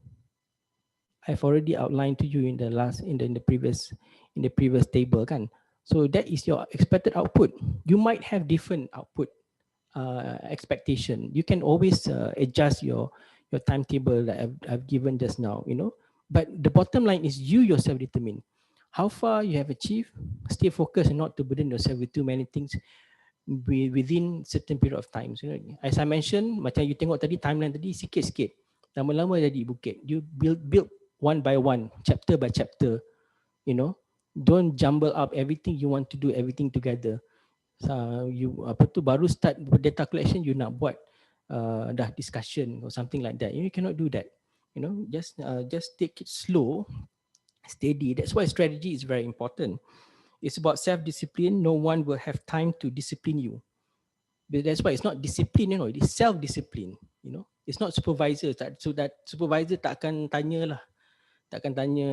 I've already outlined to you in the last in the previous table, kan? So that is your expected output. You might have different output expectation. You can always adjust your timetable that I've given just now, you know. But the bottom line is you yourself determine how far you have achieved. Stay focused and not to burden yourself with too many things within certain period of time. So, as I mentioned, macam you tengok tadi timeline tadi sikit-sikit, lama-lama jadi bukit. You build one by one, chapter by chapter. You know, don't jumble up everything you want to do everything together. You apa tu baru start data collection you nak buat dah discussion or something like that. You cannot do that. You know, just take it slow, steady. That's why strategy is very important. It's about self-discipline. No one will have time to discipline you. But that's why it's not discipline, you know, it is self-discipline. You know, it's not supervisor. So that supervisor tak akan tanya lah, takkan tanya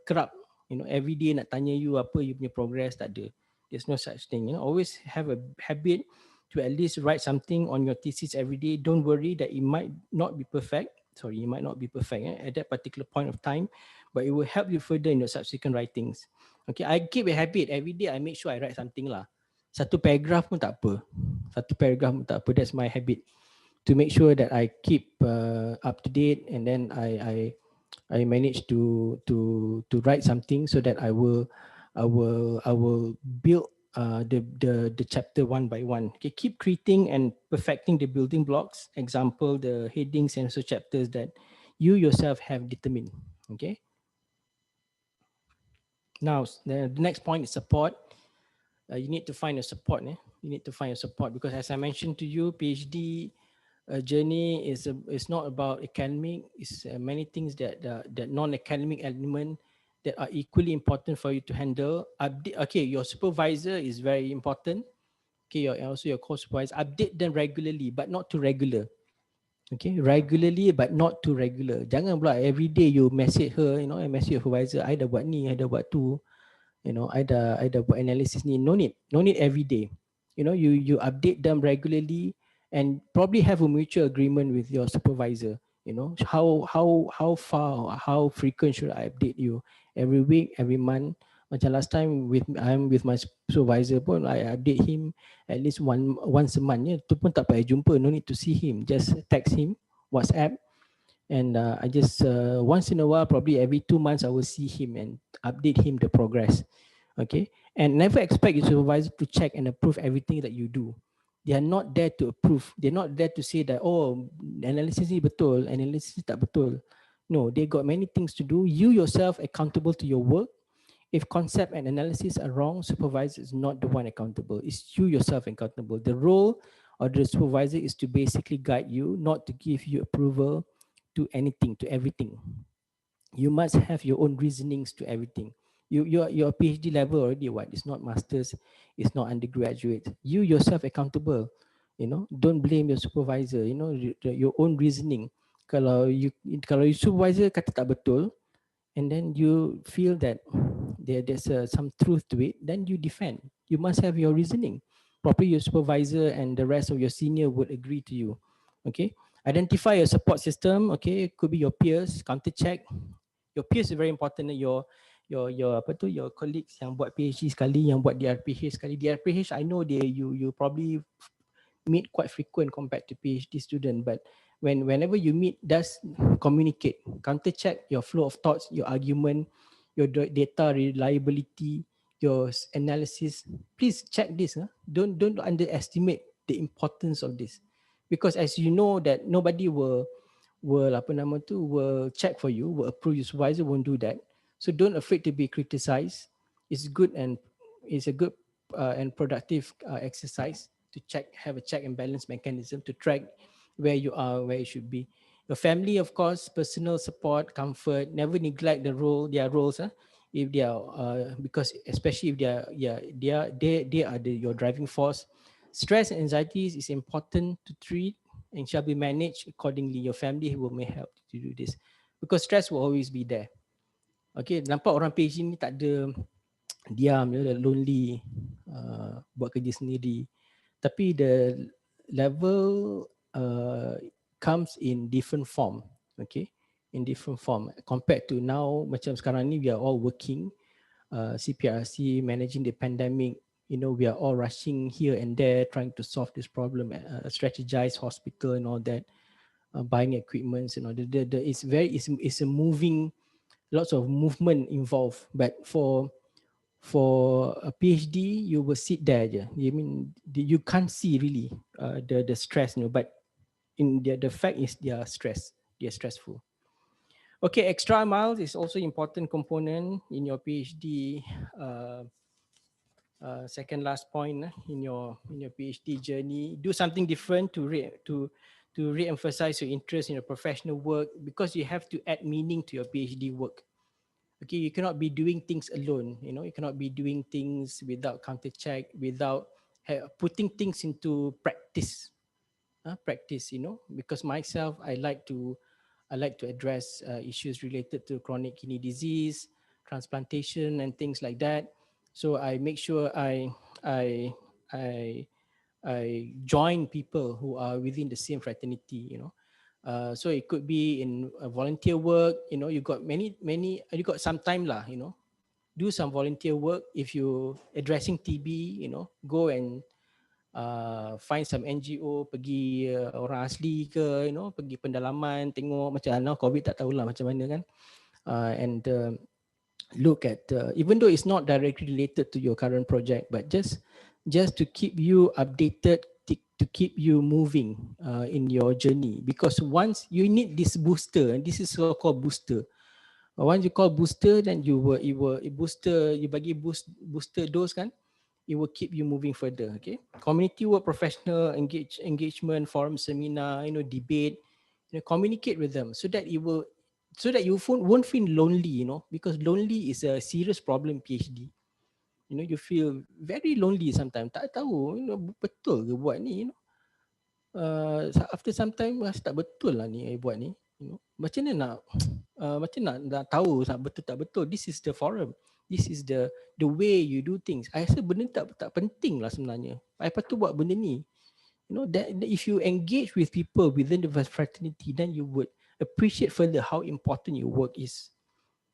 kerap, you know, every day nak tanya you apa you punya progress, tak ada. There's no such thing. You know, always have a habit to at least write something on your thesis every day. Don't worry that it might not be perfect. Sorry, it might not be perfect at that particular point of time, but it will help you further in your subsequent writings. Okay, I keep a habit every day. I make sure I write something lah. Satu paragraph pun tak apa. Satu paragraph pun tak apa. That's my habit to make sure that I keep up to date, and then I manage to write something so that I will build the chapter one by one. Okay, keep creating and perfecting the building blocks. Example, the headings and also chapters that you yourself have determined. Okay. Now the next point is support. You need to find a support. You need to find a support because, as I mentioned to you, PhD journey is not about academic. It's many things that non-academic element that are equally important for you to handle. Okay, your supervisor is very important. Okay, also your co-supervisor. Update them regularly, but not too regular. Okay, regularly but not too regular. Jangan pula every day you message her, you know, I message your supervisor, I dah buat ni, I dah buat tu. You know, I dah buat analysis ni. No need every day. You know, you update them regularly and probably have a mutual agreement with your supervisor. You know, how far, how frequent should I update you? Every week, every month. Macam last time I'm with my supervisor pun, I update him at least once a month. Tu pun tak payah jumpa, no need to see him. Just text him, WhatsApp, and I just once in a while, probably every 2 months, I will see him and update him the progress. Okay, and never expect your supervisor to check and approve everything that you do. They are not there to approve. They're not there to say that, oh, analysis ni betul, analysis ni tak betul. No, they got many things to do. You yourself accountable to your work. If concept and analysis are wrong, supervisor is not the one accountable. It's you yourself accountable. The role of the supervisor is to basically guide you, not to give you approval to anything, to everything. You must have your own reasonings to everything. You're PhD level already. What? It's not masters, it's not undergraduate. You yourself accountable. Don't blame your supervisor. Your own reasoning. Kalau you supervisor kata tak betul, and then you feel that there's some truth to it, then you defend. You must have your reasoning. Probably your supervisor and the rest of your senior would agree to you. Okay. Identify your support system. Okay, it could be your peers, counter check. Your peers is very important. Your apa tu, your colleagues yang buat PhD sekali, yang buat DRPH sekali. DRPH, I know you probably meet quite frequent compared to PhD student, but whenever you meet, does communicate, counter check your flow of thoughts, your argument, your data reliability, your analysis. Please check this. Don't underestimate the importance of this, because as you know that nobody will apa nama tu, will check for you, will approve. Your supervisor won't do that. So don't afraid to be criticized. It's good, and it's a good and productive exercise to check, have a check and balance mechanism to track where you are, where you should be. Your family, of course, personal support, comfort. Never neglect their roles. If they are, because especially if they are, yeah, they are your driving force. Stress and anxieties is important to treat and shall be managed accordingly. Your family will may help to do this, because stress will always be there. Okay, nampak orang PhD ni tak ada diam, lonely, buat kerja sendiri. Tapi the level comes in different form. Okay, in different form compared to now. Macam sekarang ni we are all working, CPRC managing the pandemic. We are all rushing here and there trying to solve this problem, strategize hospital and all that, buying equipments. It's a moving, lots of movement involved. But for a PhD, you will sit there je. You can't see really the stress, but in the fact is they are stressed, they are stressful. Okay, extra miles is also important component in your PhD. Second last point, in your PhD journey, do something different to re-emphasize your interest in your professional work, because you have to add meaning to your PhD work. Okay, you cannot be doing things alone. You cannot be doing things without counter check, without putting things into practice. Practice, because myself, I like to address issues related to chronic kidney disease, transplantation, and things like that. So I make sure I I I join people who are within the same fraternity. So it could be in volunteer work. You got you got some time lah. Do some volunteer work. If you addressing TB, go and find some NGO, pergi orang asli ke, pergi pendalaman, tengok macam mana. COVID tak tahulah macam mana kan. And look at, even though it's not directly related to your current project, but just to keep you updated, to keep you moving in your journey. Because once you need this booster, and this is so called booster. Once you call booster, then you bagi booster dose kan, it will keep you moving further. Okay, community work, professional engagement, forum, seminar, debate, communicate with them, so that you won't feel lonely. Because lonely is a serious problem PhD. You feel very lonely sometimes. Tak tahu betul ke buat ni. After some time rasa tak betul lah ni buat ni. Macam mana nak macam nak tahu betul tak betul. This is the forum, this is the way you do things. I rasa benda tak penting lah sebenarnya. Apa tu buat benda ni. That if you engage with people within the fraternity, then you would appreciate further how important your work is.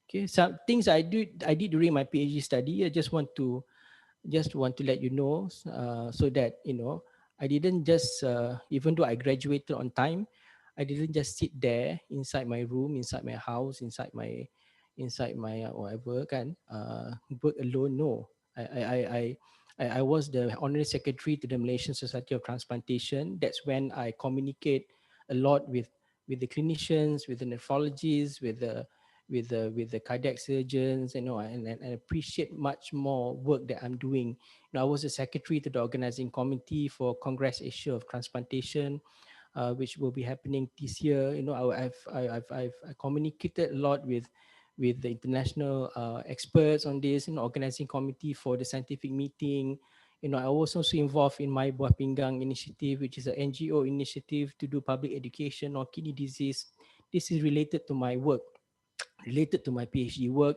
Okay, some things I did during my PhD study. I just want to let you know, so that I didn't just even though I graduated on time, I didn't just sit there inside my room, inside my house, inside my whatever kan, work alone. No, I was the honorary secretary to the Malaysian Society of Transplantation. That's when I communicate a lot with the clinicians, with the nephrologists, with the cardiac surgeons, and appreciate much more work that I'm doing. I was a secretary to the organizing committee for Congress Asia of Transplantation, which will be happening this year. I communicated a lot with the international experts on this, organizing committee for the scientific meeting. I was also involved in my Buah Pinggang initiative, which is an NGO initiative to do public education on kidney disease. This is related to my work, related to my PhD work.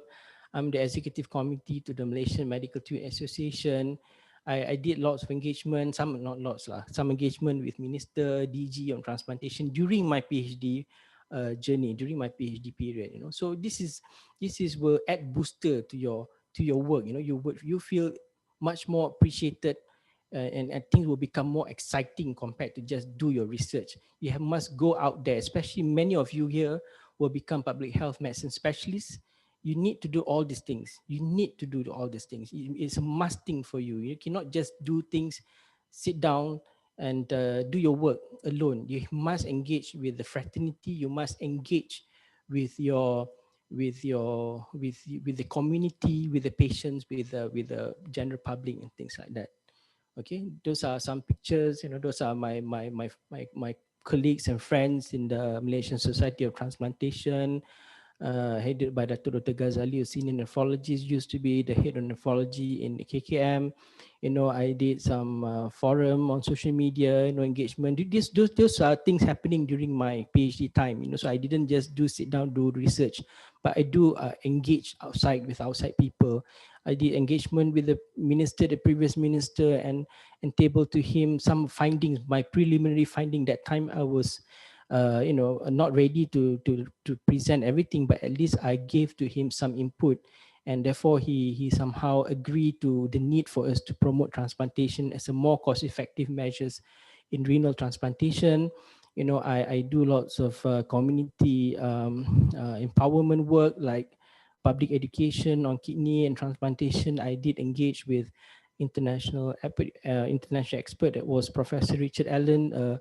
I'm the executive committee to the Malaysian Medical Student Association. I did lots of engagement, some not lots lah, some engagement with Minister DG on transplantation during my PhD journey, during my PhD period. So this is will add booster to your work. You feel much more appreciated, and things will become more exciting compared to just do your research. Must go out there, especially many of you here will become public health medicine specialists. You need to do all these things. You need to do all these things. It's a must thing for you. You cannot just do things, sit down and do your work alone. You must engage with the fraternity. You must engage with your with the community, with the patients, with the general public and things like that. Okay, those are some pictures. Those are my colleagues and friends in the Malaysian Society of Transplantation, headed by Dr. Ghazali, a senior nephrologist, used to be the head of nephrology in the KKM. I did some forum on social media, engagement. Those are things happening during my PhD time. So I didn't just sit down, do research, but I do engage with outside people. I did engagement with the minister, the previous minister, and table to him some findings, my preliminary finding. That time I was not ready to present everything, but at least I gave to him some input, and therefore he somehow agreed to the need for us to promote transplantation as a more cost-effective measures in renal transplantation. I do lots of community empowerment work, like public education on kidney and transplantation. I did engage with international expert, that was Professor Richard Allen,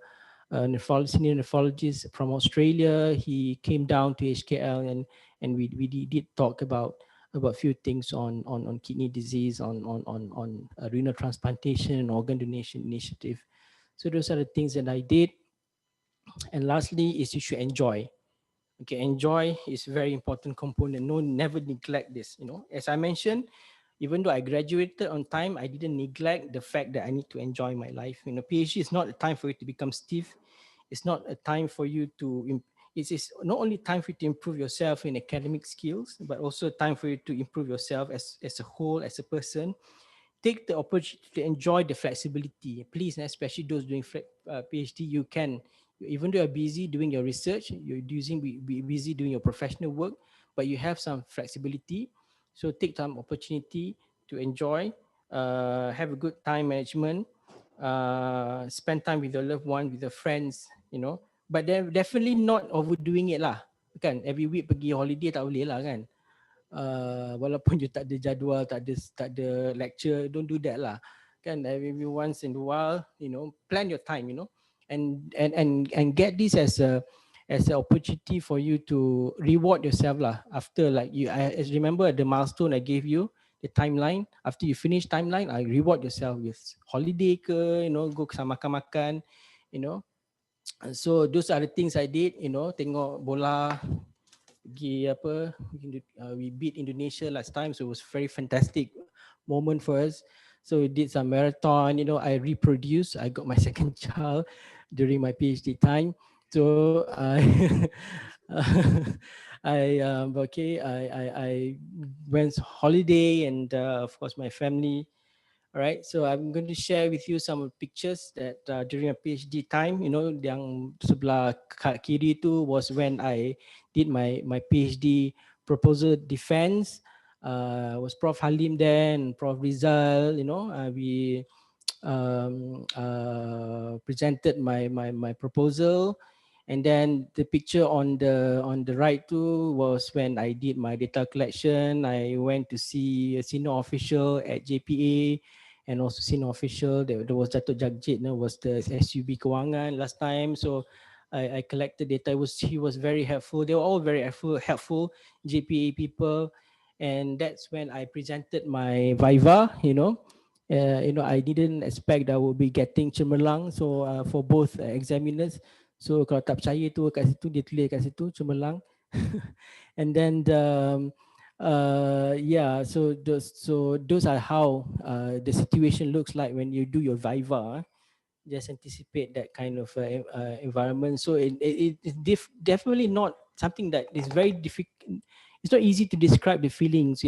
senior nephrologist from Australia. He came down to HKL, and we did talk about few things on kidney disease, on renal transplantation and organ donation initiative. So those are the things that I did. And lastly is you should enjoy. Okay, enjoy is a very important component. No, never neglect this. As I mentioned, even though I graduated on time, I didn't neglect the fact that I need to enjoy my life. PhD is not a time for you to become stiff. It's not a time for you to, it is not only time for you to improve yourself in academic skills, but also time for you to improve yourself as a whole, as a person. Take the opportunity to enjoy the flexibility. Please, especially those doing PhD, you can, even though you're busy doing your research, you're be busy doing your professional work, but you have some flexibility. So take some opportunity to enjoy, have a good time management, spend time with your loved one, with your friends, but they're definitely not overdoing it lah. Kan, every week pergi holiday tak boleh lah kan. Walaupun you tak ada jadual, tak ada lecture, don't do that lah. Kan, every once in a while, plan your time, and get this as an opportunity for you to reward yourself lah. After, like, I remember the milestone I gave you, the timeline. After you finish timeline, I reward yourself with holiday ke, go makan-makan, so those are the things I did. Tengok bola, we beat Indonesia last time, so it was very fantastic moment for us. So we did some marathon. I reproduced. I got my second child during my PhD time. So I went holiday, and of course my family. All right, so I'm going to share with you some pictures that during a PhD time, yang sebelah kiri tu was when I did my PhD proposal defense. Was Prof Halim there and Prof Rizal. We presented my proposal, And then the picture on the right too was when I did my data collection. I went to see a senior official at JPA, and also senior official. There was Dato' Jagjit, was the SUB Kewangan last time. So I collected data. He was very helpful. They were all very helpful JPA people. And that's when I presented my Viva, I didn't expect I would be getting cemerlang. So for both examiners, so kalau tak percaya tu kat situ dia tulis kat situ cemerlang. And then yeah, so those are how the situation looks like when you do your Viva. Just anticipate that kind of environment. So it's definitely not something that is very difficult. It's not easy to describe the feelings,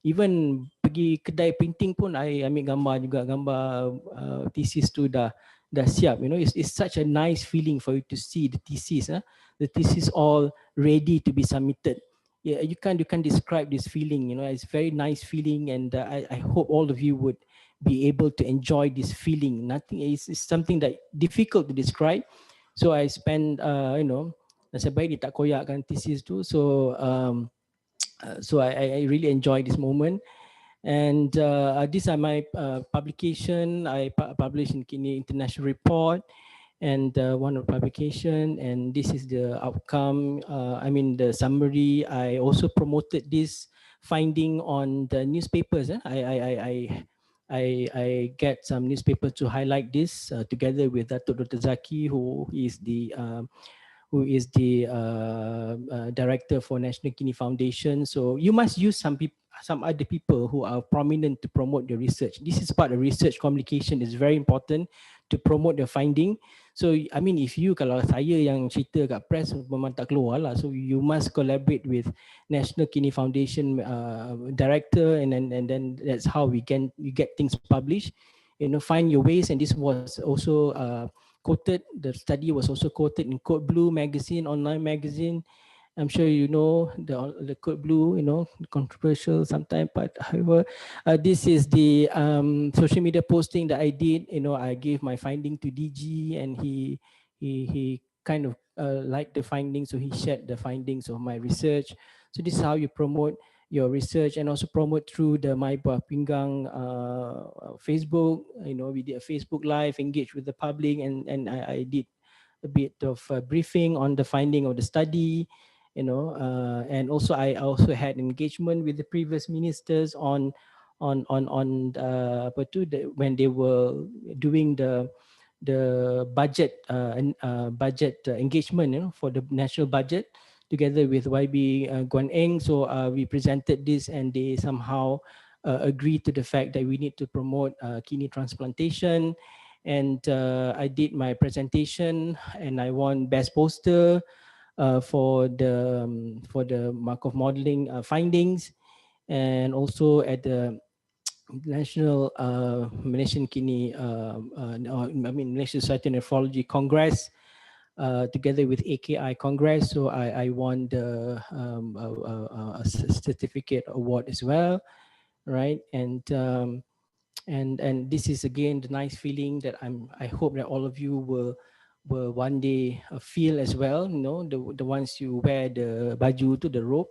Even pergi kedai printing pun, I ambil gambar juga, gambar thesis tu dah siap, It's such a nice feeling for you to see the thesis all ready to be submitted. Yeah, you can't describe this feeling, It's very nice feeling, and I hope all of you would be able to enjoy this feeling. Nothing is something that difficult to describe. So I spend, nasib baik dia tak koyakkan thesis tu. So so I really enjoy this moment. And these are my publication. I published in Kini International Report, and one of publication, and this is the outcome. The summary. I also promoted this finding on the newspapers. I get some newspapers to highlight this together with Dr. Zaki, who is the director for National Kidney Foundation. So you must use some other people who are prominent to promote the research. This is part of research communication. Is very important to promote the finding. So if you, kalau saya yang cerita kat press memang tak keluar lah. So you must collaborate with National Kidney Foundation director, and then that's how we get things published. Find your ways, and this was also quoted. The study was also quoted in Code Blue magazine, online magazine. I'm sure you know the Code Blue, controversial sometimes, but however, this is the social media posting that I did. I gave my finding to DG, and he kind of liked the findings, so he shared the findings of my research. So this is how you promote your research, and also promote through the My Buah Pinggang Facebook. We did a Facebook Live, engage with the public, and I did a bit of a briefing on the finding of the study, and also I also had engagement with the previous ministers when they were doing the budget engagement, for the national budget, together with YB Guan Eng. So we presented this, and they somehow agreed to the fact that we need to promote kidney transplantation. And I did my presentation, and I won best poster for the Markov modeling findings, and also at the National Malaysian Kidney, Malaysian Society of Nephrology Congress, together with AKI Congress. So I won the certificate award as well, right? And this is again the nice feeling that I hope that all of you will one day feel as well. The ones you wear the baju to the robe.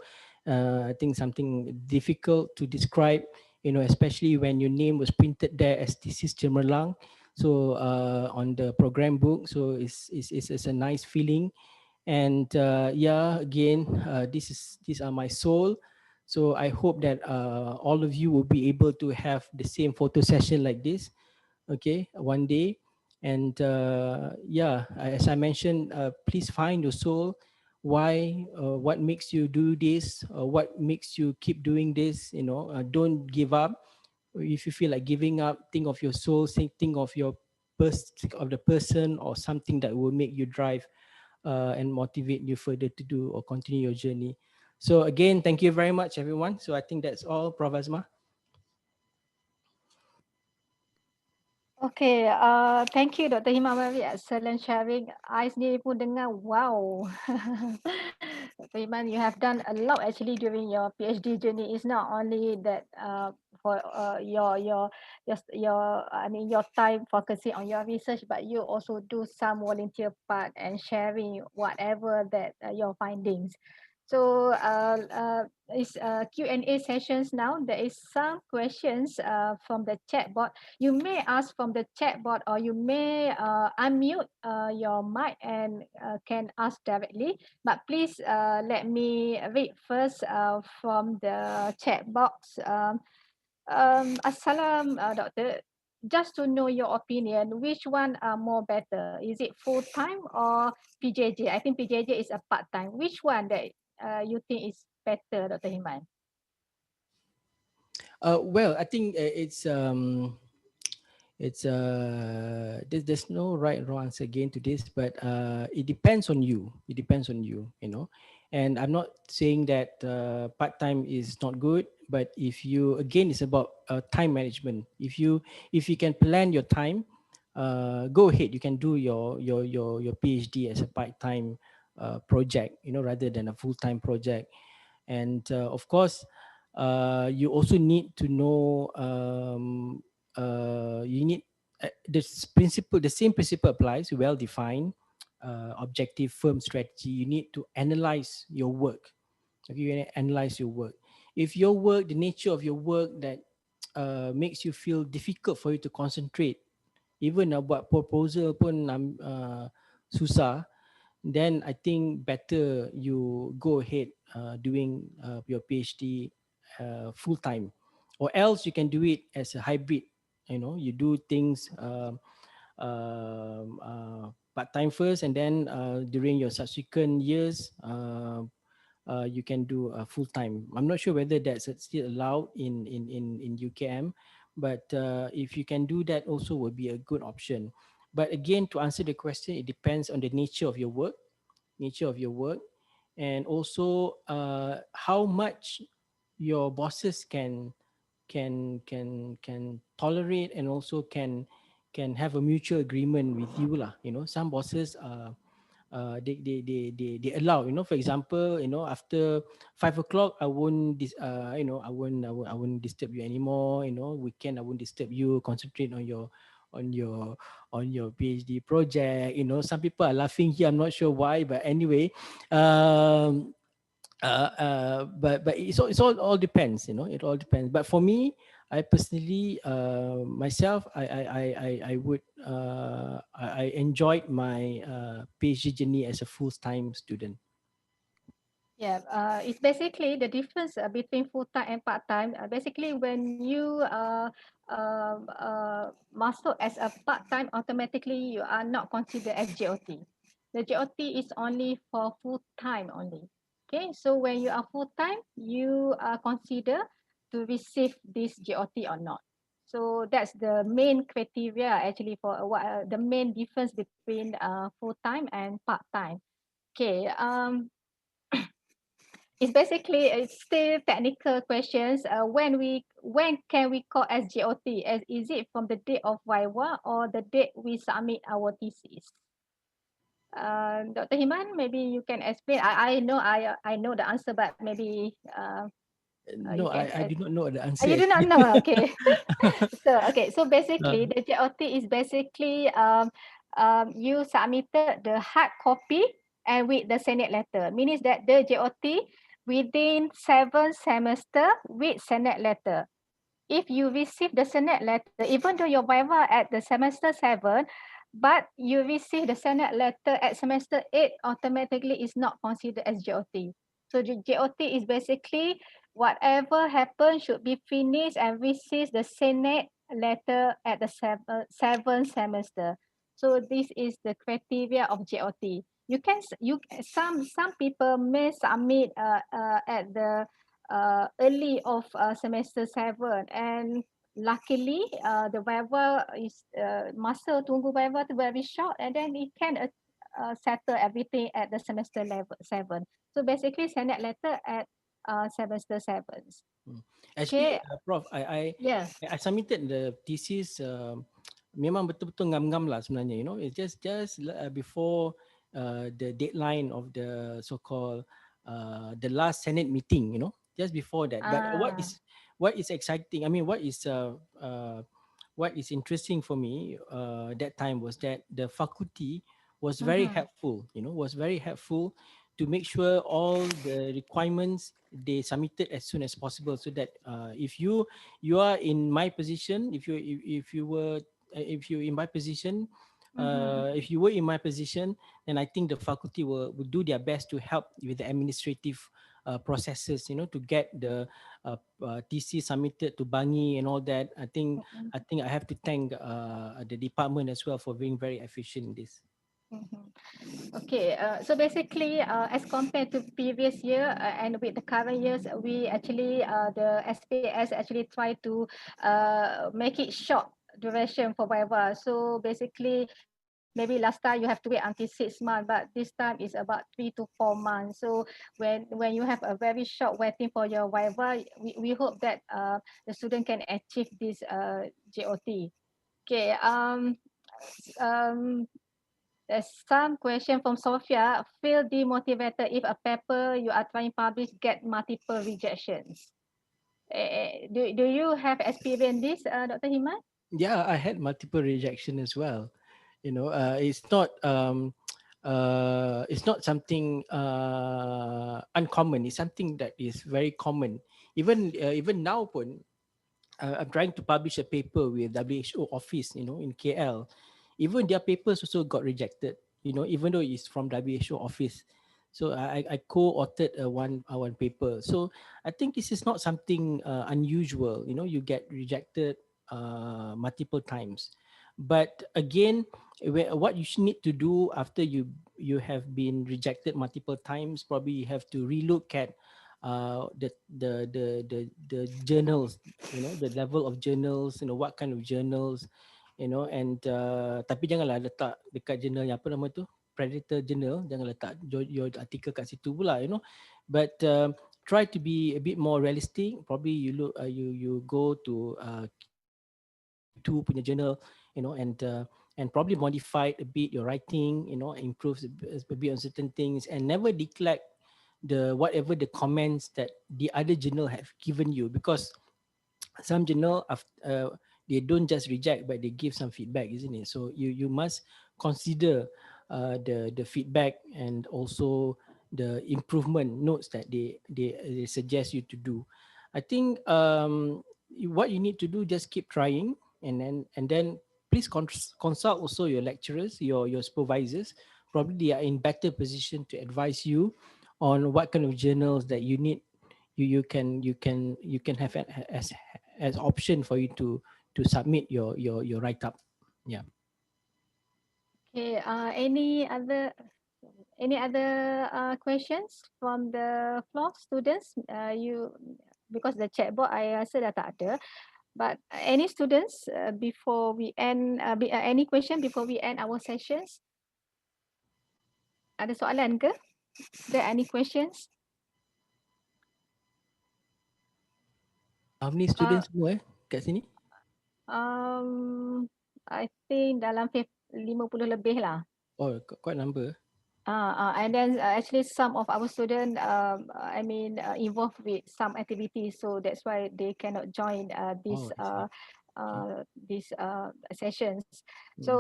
I think something difficult to describe, especially when your name was printed there as thesis Cemerlang. So on the program book, so it's a nice feeling. And yeah, again, these are my soul. So I hope that all of you will be able to have the same photo session like this, okay, one day. And yeah, as I mentioned, please find your soul. Why? What makes you do this? What makes you keep doing this? Don't give up. If you feel like giving up, think of your soul. Think of think of the person, or something that will make you drive and motivate you further to do or continue your journey. So again, thank you very much, everyone. So I think that's all, Prof. Azma. Okay, thank you Dr. Hirman, very excellent sharing. I sendiri pun dengar, wow. Dr. Hirman, you have done a lot actually during your PhD journey. It's not only that for your I mean your time focusing on your research, but you also do some volunteer part and sharing whatever that your findings. So it's Q&A sessions now. There is some questions from the chat board. You may ask from the chat board, or you may unmute your mic and can ask directly. But please let me read first from the chat box. Assalam, Doctor. Just to know your opinion, which one are more better? Is it full time or PJJ? I think PJJ is a part time. Which one that you think is better, Dr. Himan? Well, I think there's no right or wrong answer again to this, but it depends on you. It depends on you, you know. And I'm not saying that part time is not good, but if you, again, it's about time management. If you can plan your time, go ahead. You can do your PhD as a part time project, you know, rather than a full time project. And of course, you also need to know, you need the same principle applies, well defined, objective, firm strategy. You need to analyze your work. Okay, you need to analyze your work. If your work, the nature of your work, that makes you feel difficult for you to concentrate, even buat proposal pun susah, then I think better you go ahead doing your PhD full time, or else you can do it as a hybrid. You know, you do things part time first, and then during your subsequent years, you can do full time. I'm not sure whether that's still allowed in UKM, but if you can do that, also would be a good option. But again, to answer the question, it depends on the nature of your work, and also how much your bosses can tolerate, and also can have a mutual agreement with you lah. You know, some bosses they allow, you know, for example, you know, after 5 o'clock, I won't you know, I won't disturb you anymore. You know, weekend I won't disturb you, concentrate on your on your PhD project. You know, some people are laughing here, I'm not sure why, but anyway, um but it's all depends, you know, it all depends. But for me, I personally, myself, I would I enjoyed my PhD journey as a full-time student. Yeah, it's basically the difference between full time and part time. Basically, when you master as a part time, automatically you are not considered as GOT. The GOT is only for full time only. Okay, so when you are full time, you are considered to receive this GOT or not. So that's the main criteria actually for what the main difference between full time and part time. Okay, it's basically it's still technical questions. When can we call as GOT? As is it from the date of Viva or the date we submit our thesis? Dr. Himan, maybe you can explain. I know the answer, but maybe you No, can. I do not know the answer You do not actually. know. Okay. So uh, basically the GOT is basically you submitted the hard copy and with the Senate letter. Means that the GOT within 7 semester with Senate letter. If you receive the Senate letter, even though your Viva at the semester 7, but you receive the Senate letter at semester 8, automatically is not considered as GOT. So the GOT is basically whatever happened should be finished and receive the Senate letter at the 7th semester. So this is the criteria of GOT. You can some people may submit at the early of semester 7, and luckily the Viva is masa tunggu Viva tu very short, and then it can settle everything at the semester level 7. So basically Senate letter at semester 7. mm. Actually, Okay. Prof, Yeah. I submitted the thesis. Memang betul-betul ngam-ngam lah sebenarnya. You know, it's just before the deadline of the so-called the last Senate meeting. You know, just before that. But Ah. what is exciting, I mean, what is interesting for me that time was that the faculty was very Mm-hmm. helpful, was very helpful to make sure all the requirements they submitted as soon as possible, so that if you are in my position, if you in my position, Mm-hmm. if you were in my position, then I think the faculty will do their best to help with the administrative processes, to get the TC submitted to Bangi and all that. I think I have to thank the department as well for being very efficient in this. Mm-hmm. Okay, so basically, as compared to previous year and with the current years, we actually the SPS actually try to make it short duration for Viva. So basically, maybe last time you have to wait until 6 months, but this time is about 3 to 4 months. So when you have a very short waiting for your Viva, we hope that the student can achieve this JOT. Okay. Um, there's some question from Sophia. Feel demotivated if a paper you are trying to publish get multiple rejections. Do you have experience this, Dr. Himan? Yeah, I had multiple rejection as well. It's not something uncommon. It's something that is very common. Even now pun, I'm trying to publish a paper with WHO office, in KL. Even their papers also got rejected, even though it's from WHO office. So I co-authored one paper. So I think this is not something unusual. You get rejected multiple times. But again, what you should need to do after you have been rejected multiple times, probably you have to relook at the journals, the level of journals, what kind of journals, and tapi janganlah letak dekat journal yang apa nama tu, predator journal, jangan letak your article kat situ pula, but try to be a bit more realistic. Probably you go to Q2 punya journal, and probably modify a bit your writing, improve a bit on certain things, and never neglect the whatever the comments that the other journal have given you, because some journal they don't just reject, but they give some feedback, isn't it? So you must consider the feedback, and also the improvement notes that they suggest you to do. I think what you need to do, just keep trying, and then please consult also your lecturers, your supervisors. Probably they are in better position to advise you on what kind of journals that you need, you can have as option for you to submit your write up. Yeah. Okay. Any other questions from the floor, students? You because the chat board I rasa dah tak ada. But any students before we end? Any question before we end our sessions? Ada soalan ke? Is there any questions? How many Uh, students semua kat sini? I think dalam 50 lebih lah. Oh, quite number. And then actually some of our students, involved with some activities, so that's why they cannot join Oh, I see. Okay. these sessions. Mm. So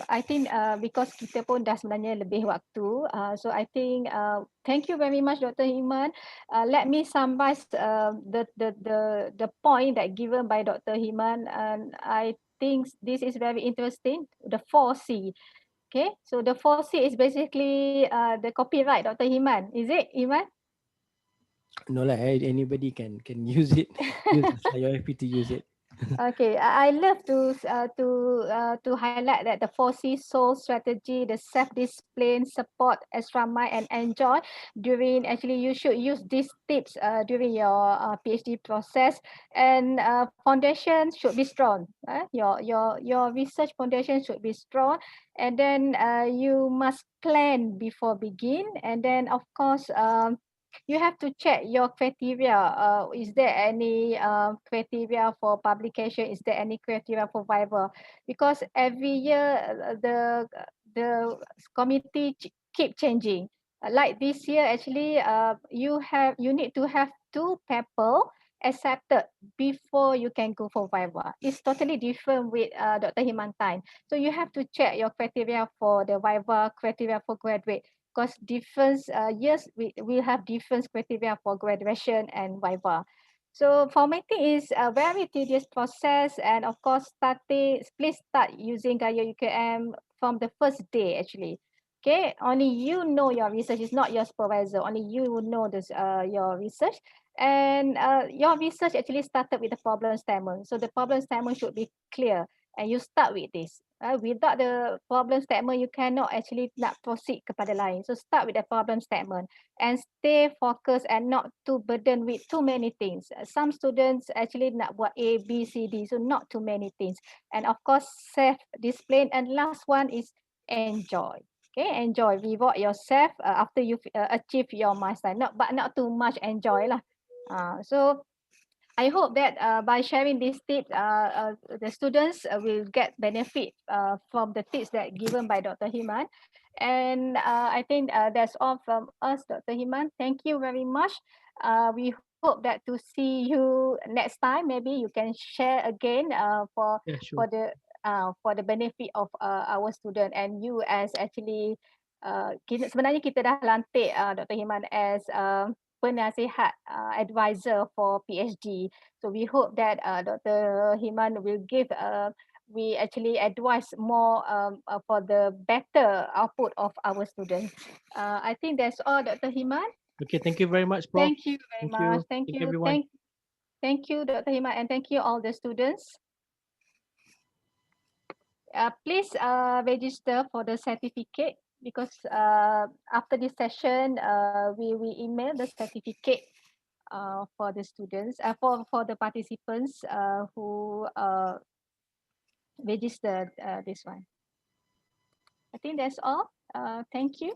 I think because kita pun dah sebenarnya lebih waktu, so I think thank you very much, Dr. Himan. Let me summarize the point that given by Dr. Himan, and I think this is very interesting. The 4C. Okay, so the 4C is basically the copyright, Dr. Himan. Is it, Iman? No lah, anybody can use it. Use as you're happy to use it. Okay, I love to highlight that the 4C soul strategy, the self-discipline, support, extra mind, and enjoy during. Actually, you should use these tips during your PhD process. And foundation should be strong. Your research foundation should be strong, and then you must plan before begin, and then of course you have to check your criteria. Is there any criteria for publication? Is there any criteria for Viva? Because every year the committee keep changing. Like this year, actually, you need to have two paper accepted before you can go for Viva. It's totally different with Dr. Himantan. So you have to check your criteria for the Viva, criteria for graduate, because different years we have different criteria for graduation and Viva. So formatting is a very tedious process, and of course, please start using Gaya UKM from the first day actually. Okay, only you know your research. It's not your supervisor. Only you will know this your research, and your research actually started with the problem statement. So the problem statement should be clear, and you start with this. Without the problem statement, you cannot actually nak proceed kepada lain. So start with the problem statement and stay focused and not too burdened with too many things. Some students actually nak buat A, B, C, D, so not too many things. And of course, self-discipline. And last one is enjoy. Okay, enjoy, reward yourself after you achieve your milestone. But not too much enjoy lah. So I hope that by sharing these tips, the students will get benefit from the tips that given by Dr. Himan. And I think that's all from us, Dr. Himan. Thank you very much. We hope that to see you next time. Maybe you can share again Yeah, sure. for the for the benefit of our student, and you as actually sebenarnya kita dah lantik Dr. Himan as penasihat advisor for PhD. So we hope that Dr. Himan will give we actually advise more for the better output of our students. I think that's all, Dr. Himan. Okay, thank you very much, Prof. Thank you very Thank much. you. Thank Thank you, you. everyone. Thank you, Dr. Himan, and thank you all the students. Please register for the certificate, because after this session, we email the certificate for the students, for the participants who registered this one. I think that's all. Thank you.